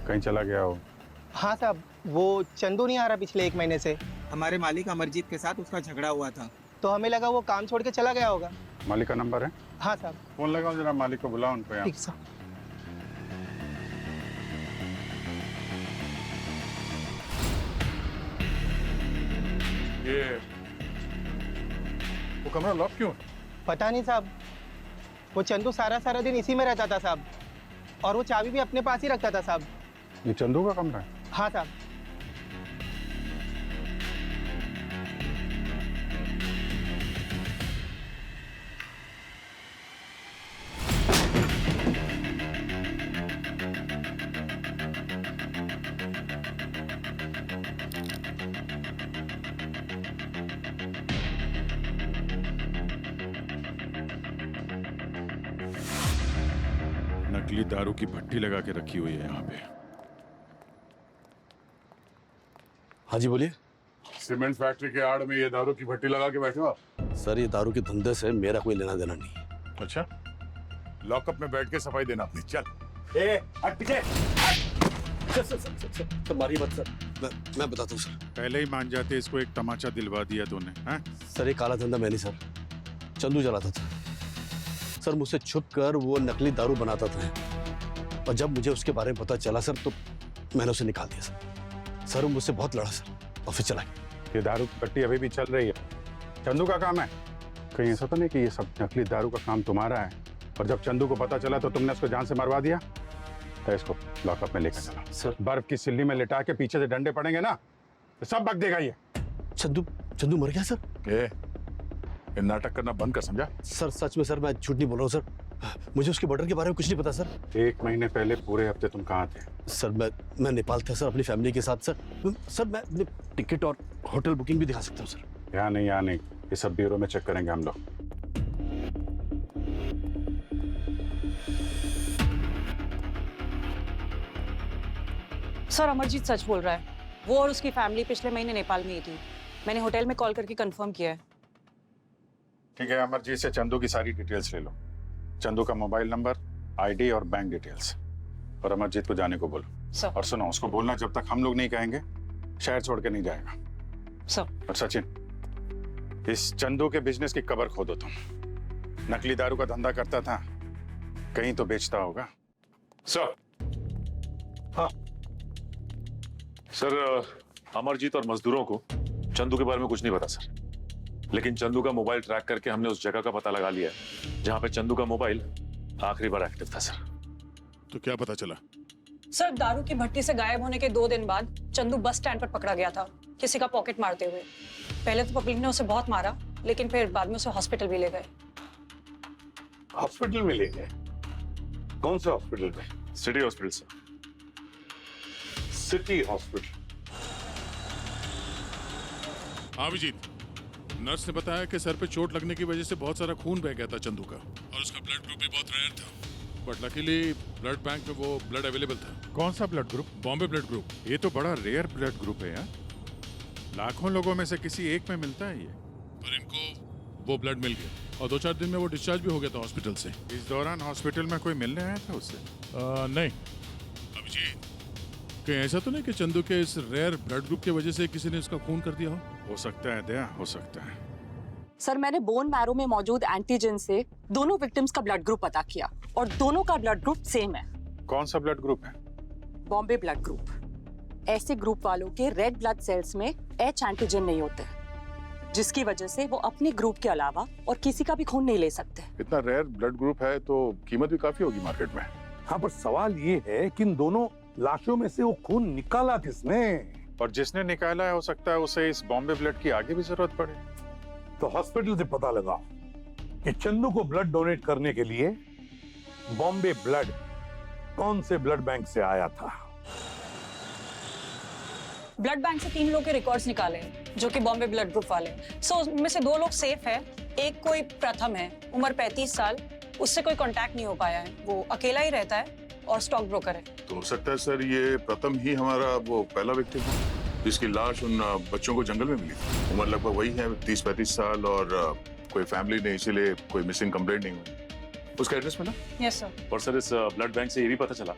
कहीं चला गया हो? हाँ साहब, वो चंदू नहीं आ रहा पिछले 1 महीने से। हमारे मालिक अमरजीत के साथ उसका झगड़ा हुआ था, तो हमें लगा वो काम छोड़ के चला गया होगा। मालिक का नंबर है? हाँ साहब। फोन लगाओ जरा, मालिक को बुलाओ उनको यहाँ। ठीक साहब। ये वो कमरा लॉक क्यों? पता नहीं साहब, वो चंदू सारा दिन इसी में रहता था साहब, और वो चाबी भी अपने पास ही रखता था साहब। ये चंदू का कमरा है? हाँ साहब। नकली दारू की भट्टी लगा के रखी हुई है यहाँ पे। हाँ जी बोलिए। सीमेंट फैक्ट्री के आड़ में ये दारू की भट्टी लगा के बैठे हो आप? सर ये दारू के धंधे से मेरा कोई लेना देना नहीं। अच्छा, लॉकअप में बैठ के सफाई देना अपनी। चल हट पीछे। सर मारिए मत सर, मैं बताता हूँ सर। पहले ही मान जाते, इसको एक तमाचा दिलवा दिया तूने। हाँ? सर ये काला धंधा मैं नहीं सर, चंदू चलाता था सर। मुझसे छुप कर वो नकली दारू बनाता था, और जब मुझे उसके बारे में पता चला सर तो मैंने उसे निकाल दिया सर। सर वो मुझसे बहुत लड़ा सर, और फिर चला गया। ये दारू की भट्टी अभी भी चल रही है, चंदू का काम है? कहीं ऐसा तो नहीं कि ये सब नकली दारू का काम तुम्हारा है, और जब चंदू को पता चला तो तुमने उसको जान से मरवा दिया? तो इसको लॉकअप में लेकर चलो सर। बर्फ की सिल्ली में लिटा के पीछे से डंडे पड़ेंगे ना तो सब बक देगा ये। चंदू मर गया सर? ये नाटक करना बंद कर, समझा? सर सच में सर, मैं झूठ नहीं बोल रहा हूँ सर। मुझे उसके मर्डर के बारे में कुछ नहीं पता सर। 1 महीने पहले पूरे हफ्ते तुम कहाँ थे? सर मैं नेपाल था सर, अपनी फैमिली के साथ सर। सर मैं अपने टिकट और होटल बुकिंग भी दिखा सकता हूँ सर। यहाँ नहीं, ये सब ब्यूरो में चेक करेंगे हम लोग। सर अमरजीत सच बोल रहा है, वो और उसकी फैमिली पिछले महीने नेपाल में ही थी। मैंने होटल में कॉल करके कंफर्म किया है। ठीक है, अमरजीत से चंदू की सारी डिटेल्स ले लो। चंदू का मोबाइल नंबर, आईडी और बैंक डिटेल्स, और अमरजीत को जाने को बोलो सर। और सुनो, उसको बोलना जब तक हम लोग नहीं कहेंगे शहर छोड़ के नहीं जाएगा सर। और सचिन, इस चंदू के बिजनेस की कबर खोदो तुम। नकली दारू का धंधा करता था, कहीं तो बेचता होगा। सर। हाँ सर, अमरजीत और मजदूरों को चंदू के बारे में कुछ नहीं पता सर, लेकिन चंदू का मोबाइल ट्रैक करके हमने उस जगह का पता लगा लिया जहां पे चंदू का मोबाइल आखिरी बार एक्टिव था सर। तो क्या पता चला? सर दारू की भट्टी से गायब होने के 2 दिन बाद चंदू बस स्टैंड पर पकड़ा गया था, किसी का पॉकेट मारते हुए। पहले तो पब्लिक ने उसे बहुत मारा, लेकिन फिर बाद में उसे हॉस्पिटल भी ले गए। हॉस्पिटल में ले गए? कौन से हॉस्पिटल में? City hospital sir. City hospital? Abhijeet, nurse ने बताया कि सर पे चोट लगने की वजह से बहुत सारा खून बह गया था चंदू का, और उसका ब्लड ग्रुप भी बहुत रेयर था, बट लकीली ब्लड बैंक में वो ब्लड अवेलेबल था। कौन सा blood group? Bombay blood group. ये तो बड़ा रेयर ब्लड ग्रुप है यार, लाखों लोगों में से किसी एक में मिलता है ये, पर इनको वो ब्लड मिल गया और 2-4 दिन में वो डिस्चार्ज भी हो गया था हॉस्पिटल से। इस दौरान हॉस्पिटल में कोई मिलने आया था उससे? नहीं। अभिजीत, कहीं ऐसा तो नहीं कि चंदू के इस रेयर ब्लड ग्रुप की वजह से किसी ने उसका खून कर दिया हो सकता है दया, हो सकता है। सर मैंने बोन मैरो में मौजूद एंटीजन से दोनों विक्टिम्स का ब्लड ग्रुप पता किया और दोनों का ब्लड ग्रुप सेम है। कौन सा ब्लड ग्रुप है? Bombay blood group. ऐसे ग्रुप वालों के रेड ब्लड सेल्स में एच एंटीजन नहीं होते, जिसकी वजह से वो अपने ग्रुप के अलावा और किसी का भी खून नहीं ले सकते। इतना रेयर ब्लड ग्रुप है तो कीमत भी काफी होगी मार्केट में। हाँ, पर सवाल ये है कि इन दोनों लाशों में से वो खून निकाला किसने? और जिसने निकाला है हो सकता है उसे इस बॉम्बे ब्लड की आगे भी जरूरत पड़े। तो हॉस्पिटल से पता लगा कि चंदू को ब्लड डोनेट करने के लिए बॉम्बे ब्लड कौन से ब्लड बैंक से आया था? ब्लड बैंक से 3 लोग के रिकॉर्ड्स निकाले जो कि बॉम्बे ब्लड ग्रुप वाले। सो उनमें से 2 लोग सेफ है, एक कोई प्रथम है, उम्र 35 साल, उससे कोई कांटेक्ट नहीं हो पाया है, वो अकेला ही रहता है और स्टॉक ब्रोकर है। तो हो सकता है सर ये प्रथम ही हमारा वो पहला व्यक्ति है जिसकी लाश उन बच्चों को जंगल में मिली। उम्र लगभग वही है, 30-35 साल, और कोई फैमिली ने इसीलिए कोई मिसिंग कंप्लेंट नहीं हुई। उसका एड्रेस मिला? Yes sir. और सर इस ब्लड बैंक से ये भी पता चला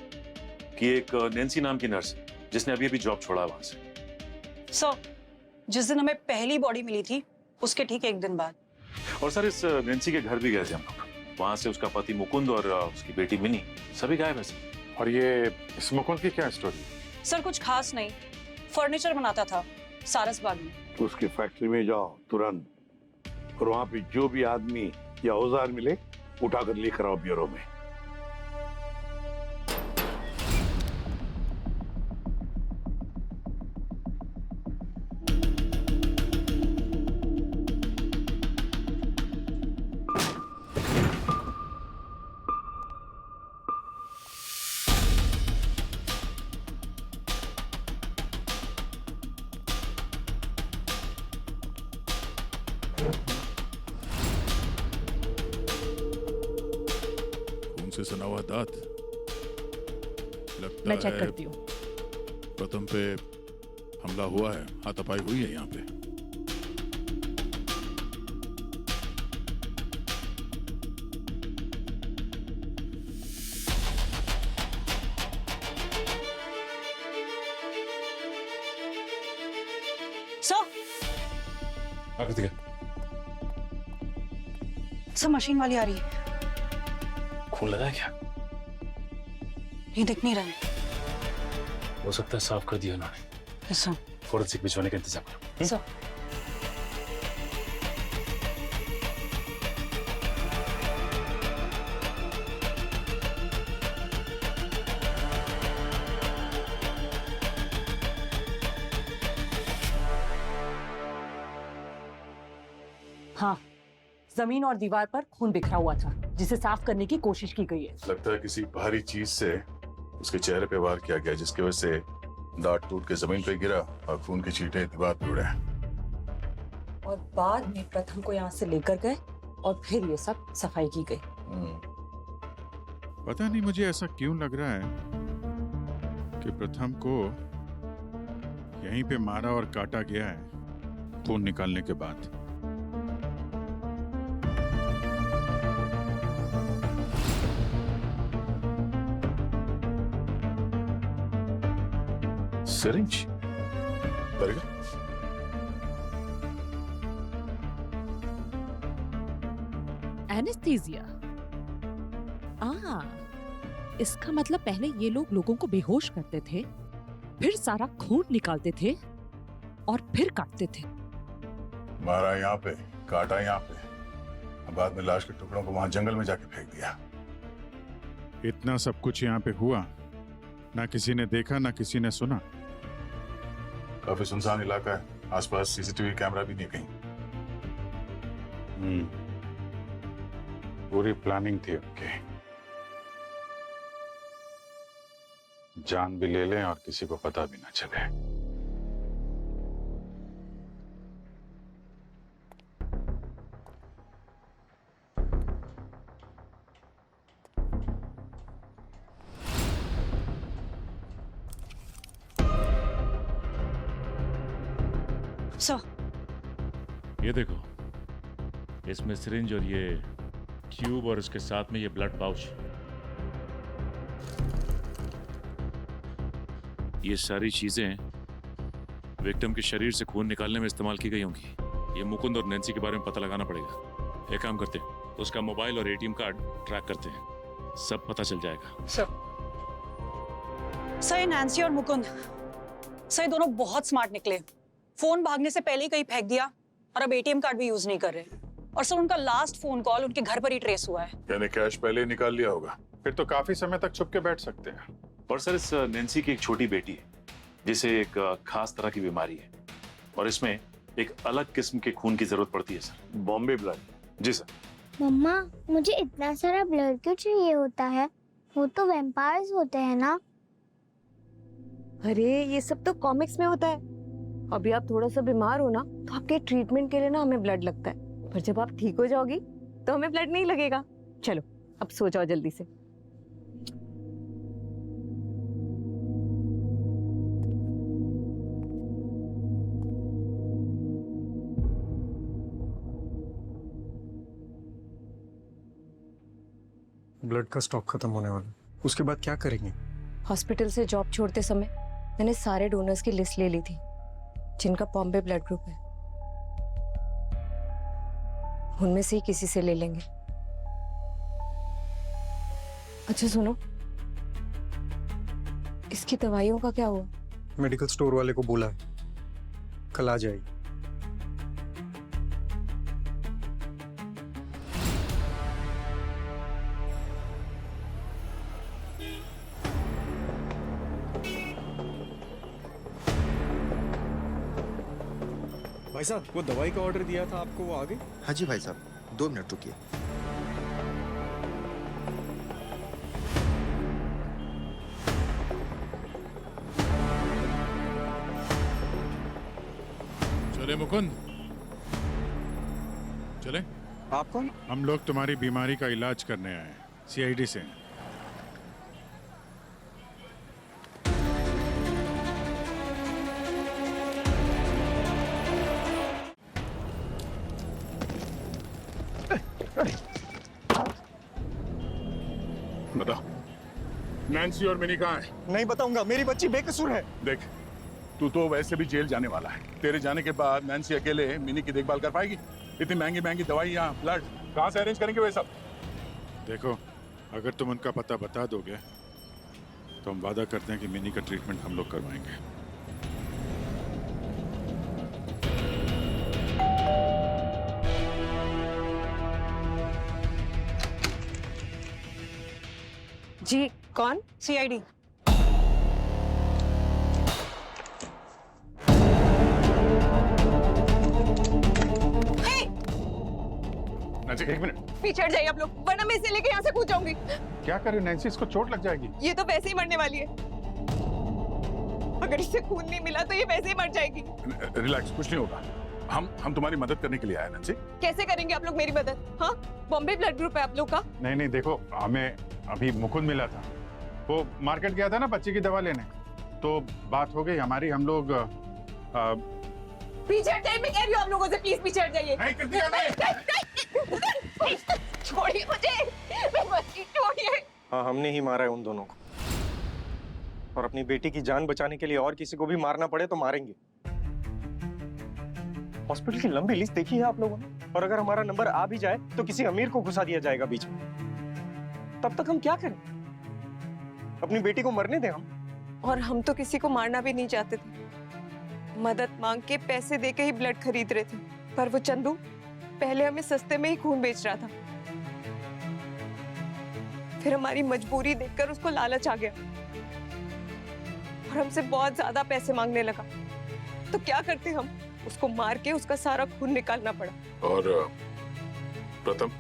कि एक नैन्सी नाम की नर्स जिसने अभी जॉब छोड़ा वहां से। सर, जिस दिन हमें पहली बॉडी मिली थी उसके ठीक 1 दिन बाद। और सर इस नैन्सी के घर भी गए थे हम लोग, वहां से उसका पति मुकुंद और उसकी बेटी मिनी सभी गायब है सर। और ये इस मुकुंद की क्या स्टोरी? सर कुछ खास नहीं, फर्नीचर बनाता था सारसबाग में। तो उसकी फैक्ट्री में जाओ तुरंत, और वहां पे जो भी आदमी या औजार मिले उठाकर लेकर आओ ब्यूरो में। से सना हुआ दांत लगता मैं चेक है करती हूँ। प्रथम पे हमला हुआ है, हाथापाई हुई है यहाँ पे। सर मशीन वाली आ रही है। खून लगा है क्या? ये दिख नहीं रहा है। हो सकता है साफ कर दिया उन्होंने। सर फोरेंसिक भिजवाने का इंतजाम करो। सर हाँ, जमीन और दीवार पर खून बिखरा हुआ था जिसे साफ करने की कोशिश की गई है। लगता है किसी भारी चीज से उसके चेहरे पे वार किया गया, जिसकी वजह से दांत टूट के जमीन पे गिरा और खून के छींटे दीवार पे उड़े। और बाद में प्रथम को यहाँ से लेकर गए और फिर ये सब सफाई की गई। पता नहीं मुझे ऐसा क्यों लग रहा है कि प्रथम को यहीं पे मारा और काटा गया है खून निकालने के बाद। Syringe anaesthesia. इसका मतलब पहले ये लोग लोगों को बेहोश करते थे, फिर सारा खून निकालते थे और फिर काटते थे। मारा यहाँ पे, काटा यहाँ पे, बाद में लाश के टुकड़ों को वहां जंगल में जाके फेंक दिया। इतना सब कुछ यहाँ पे हुआ, ना किसी ने देखा ना किसी ने सुना। काफी सुनसान इलाका है, आसपास सीसीटीवी कैमरा भी नहीं कहीं। पूरी प्लानिंग थी उनकी, जान भी ले लें और किसी को पता भी ना चले। ये देखो, इसमें सिरिंज और ये ट्यूब और इसके साथ में ये ब्लड पाउच, ये सारी चीजें विक्टिम के शरीर से खून निकालने में इस्तेमाल की गई होंगी। ये मुकुंद और नैन्सी के बारे में पता लगाना पड़ेगा। एक काम करते हैं, उसका मोबाइल और एटीएम कार्ड ट्रैक करते हैं, सब पता चल जाएगा। सर सर नैन्सी और मुकुंद, सर दोनों बहुत स्मार्ट निकले। फोन भागने से पहले ही कहीं फेंक दिया और अब एटीएम कार्ड भी यूज नहीं कर रहे। और सर उनका लास्ट फोन कॉल उनके घर पर ही ट्रेस हुआ है। यानी कैश पहले ही निकाल लिया होगा। फिर तो काफी समय तक छुप के बैठ सकते हैं। और सर इस नैन्सी की एक छोटी बेटी है जिसे एक खास तरह की बीमारी है और इसमें एक अलग किस्म के खून की जरूरत पड़ती है सर। बॉम्बे ब्लड। जी सर। मम्मा, मुझे इतना सारा ब्लड क्यों चाहिए होता है? वो तो वैम्पायर्स होते हैं ना। अरे ये सब तो कॉमिक्स में होता है। अभी आप थोड़ा सा बीमार हो ना तो आपके ट्रीटमेंट के लिए ना हमें ब्लड लगता है, पर जब आप ठीक हो जाओगी तो हमें ब्लड नहीं लगेगा। चलो अब सो जाओ जल्दी से। ब्लड का स्टॉक खत्म होने वाला, उसके बाद क्या करेंगे? हॉस्पिटल से जॉब छोड़ते समय मैंने सारे डोनर्स की लिस्ट ले ली थी जिनका बॉम्बे ब्लड ग्रुप है। उनमें से ही किसी से ले लेंगे। अच्छा सुनो, इसकी दवाइयों का क्या हुआ? मेडिकल स्टोर वाले को बोला है, कल आ जाएगी। भाई साहब, वो दवाई का ऑर्डर दिया था आपको, वो आ गई? हाँ जी भाई साहब, 2 मिनट रुकिए। चले मुकुंद, चले। आप कौन? हम लोग तुम्हारी बीमारी का इलाज करने आए हैं, सीआईडी से। बताओ, नैन्सी और मिनी कहाँ है? नहीं बताऊंगा, मेरी बच्ची बेकसूर है। देख, तू तो वैसे भी जेल जाने वाला है। तेरे जाने के बाद नैन्सी अकेले मिनी की देखभाल कर पाएगी? इतनी महंगी महंगी दवाइयाँ, ब्लड कहाँ से अरेंज करेंगे वे सब? देखो, अगर तुम उनका पता बता दोगे तो हम वादा करते हैं कि मिनी का ट्रीटमेंट हम लोग करवाएंगे। जी कौन? सीआईडी। Nancy, 1 minute. पीछे हट जाइए आप लोग, वरना मैं इसे लेके यहाँ से कूद जाऊंगी। क्या करे नैन्सी, इसको चोट लग जाएगी। ये तो वैसे ही मरने वाली है। अगर इसे खून नहीं मिला तो ये वैसे ही मर जाएगी। रिलैक्स, कुछ नहीं होगा। हम तुम्हारी मदद करने के लिए आए नैन्सी। कैसे करेंगे आप लोग मेरी मदद? हाँ, बॉम्बे ब्लड ग्रुप है आप लोग का। नहीं, देखो, हमें अभी मुकुंद मिला था, वो मार्केट गया था ना बच्चे की दवा लेने, तो बात हो गई हमारी। हम लोग पीछे हट जाइए, मैं कह रही हूँ आप लोगों से, प्लीज पीछे हट जाइए। छोड़िए मुझे, मैं बच्ची, छोड़िए। हाँ, हमने ही मारा है उन दोनों को, और अपनी बेटी की जान बचाने के लिए और किसी को भी मारना पड़े तो मारेंगे। हॉस्पिटल की लंबी लिस्ट देखी है आप लोगों ने, और अगर हमारा नंबर आ भी जाए तो किसी अमीर को घुसा दिया जाएगा बीच में। तब तक हम क्या करें? अपनी बेटी को मरने दें हम। और हम तो किसी को मारना भी नहीं चाहते थे, मदद मांग के पैसे दे के ही ब्लड खरीद रहे थे। पर वो चंदू पहले हमें सस्ते में ही खून बेच रहा था, फिर हमारी मजबूरी देखकर उसको लालच आ गया और हमसे बहुत ज्यादा पैसे मांगने लगा। तो क्या करते हम, उसको मार के उसका सारा खून निकालना पड़ा। और प्रथम,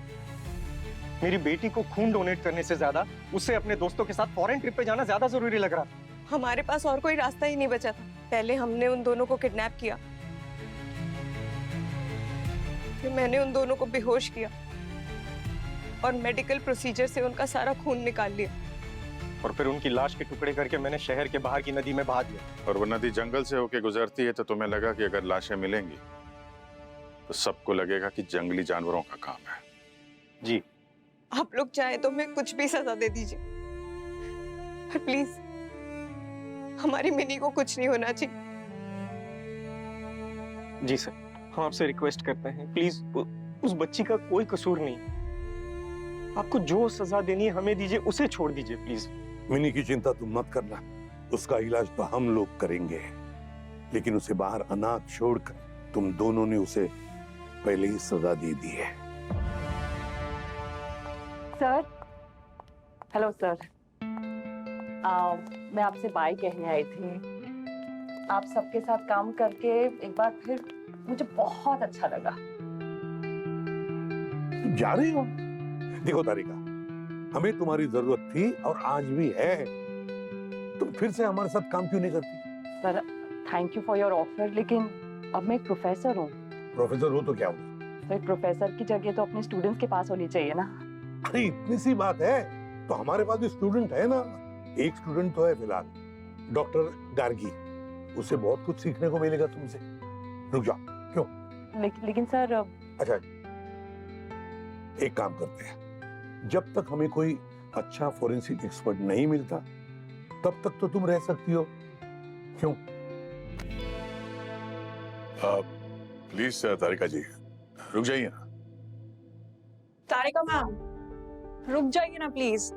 मेरी बेटी को खून डोनेट करने से ज्यादा उसे अपने दोस्तों के साथ फॉरेन ट्रिप पे जाना ज्यादा जरूरी लग रहा था। हमारे पास और कोई रास्ता ही नहीं बचा था। पहले हमने उन दोनों को किडनैप किया, फिर मैंने उन दोनों को बेहोश किया और मेडिकल प्रोसीजर से उनका सारा खून निकाल लिया। और फिर उनकी लाश के टुकड़े करके मैंने शहर के बाहर की नदी में बहा दिया। और वो नदी जंगल से होके गुजरती है, तो तुम्हें लगा कि अगर लाशें मिलेंगी तो सबको लगेगा कि जंगली जानवरों का काम है। जी, आप लोग चाहे तो मैं कुछ भी सजा दे दीजिए, पर प्लीज हमारी मिनी को कुछ नहीं होना चाहिए। जी सर, हम आपसे रिक्वेस्ट करते हैं, प्लीज उस बच्ची का कोई कसूर नहीं। आपको जो सजा देनी है हमें दीजिए, उसे छोड़ दीजिए प्लीज। मिनी की चिंता तुम मत करना, उसका इलाज तो हम लोग करेंगे, लेकिन उसे बाहर अनाथ छोड़कर तुम दोनों ने उसे पहले ही सजा दे दी है। सर, हेलो सर, मैं आपसे बाय कहने आई थी। आप सबके साथ काम करके एक बार फिर मुझे बहुत अच्छा लगा। जा रही हो? देखो तारिका, हमें तुम्हारी जरूरत थी और आज भी है। तुम फिर से हमारे साथ काम क्यों नहीं करती? Sir, thank you for your offer, लेकिन अब मैं एक प्रोफेसर हूँ। प्रोफेसर हो तो क्या हुआ? तो एक प्रोफेसर की जगह तो अपने स्टूडेंट्स के पास होनी चाहिए ना। अरे इतनी सी बात है तो हमारे पास भी स्टूडेंट है ना। एक स्टूडेंट तो है फिलहाल, डॉक्टर गार्गी। उसे बहुत कुछ सीखने को मिलेगा तुमसे। रुक जाओ। क्यों? लेकिन सर अच्छा, एक काम करते हैं, जब तक हमें कोई अच्छा फोरेंसिक एक्सपर्ट नहीं मिलता तब तक तो तुम रह सकती हो। क्यों? प्लीज तारिका जी रुक जाइए ना। तारिका मैम, रुक जाइए ना प्लीज।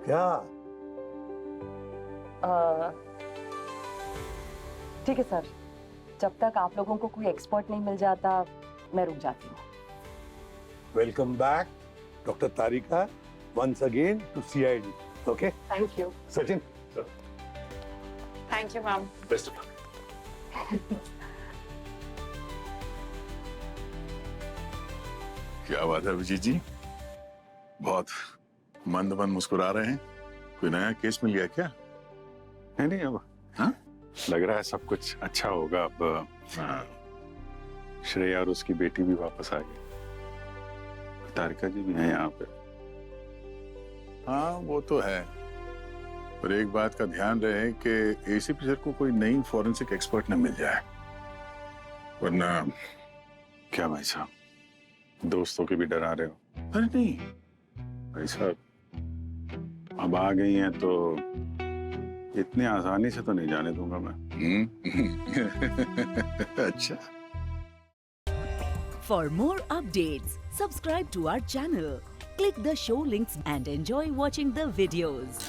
क्या? ठीक है सर, जब तक आप लोगों को कोई एक्सपर्ट नहीं मिल जाता मैं रुक जाती हूँ। Welcome back doctor Tarika, once again to CID. Okay? Thank you. Sachin. Thank you ma'am. Best of luck. क्या बात है अभिजीत जी, बहुत मंद मंद मुस्कुरा रहे हैं। कोई नया केस मिल गया क्या? नहीं अब हाँ लग रहा है सब कुछ अच्छा होगा। अब श्रेया और उसकी बेटी भी वापस आ गई, तारिका जी भी हैं यहाँ पे। हाँ वो तो है, पर एक बात का ध्यान रहे कि एसीपी सर को कोई नई फॉरेंसिक एक्सपर्ट न मिल जाए, वरना क्या भाई साहब, दोस्तों के भी डरा रहे हो। अरे नहीं भाई साहब, अब आ गई हैं तो इतने आसानी से तो नहीं जाने दूंगा मैं। अच्छा। For more updates, subscribe to our channel, click the show links and enjoy watching the videos.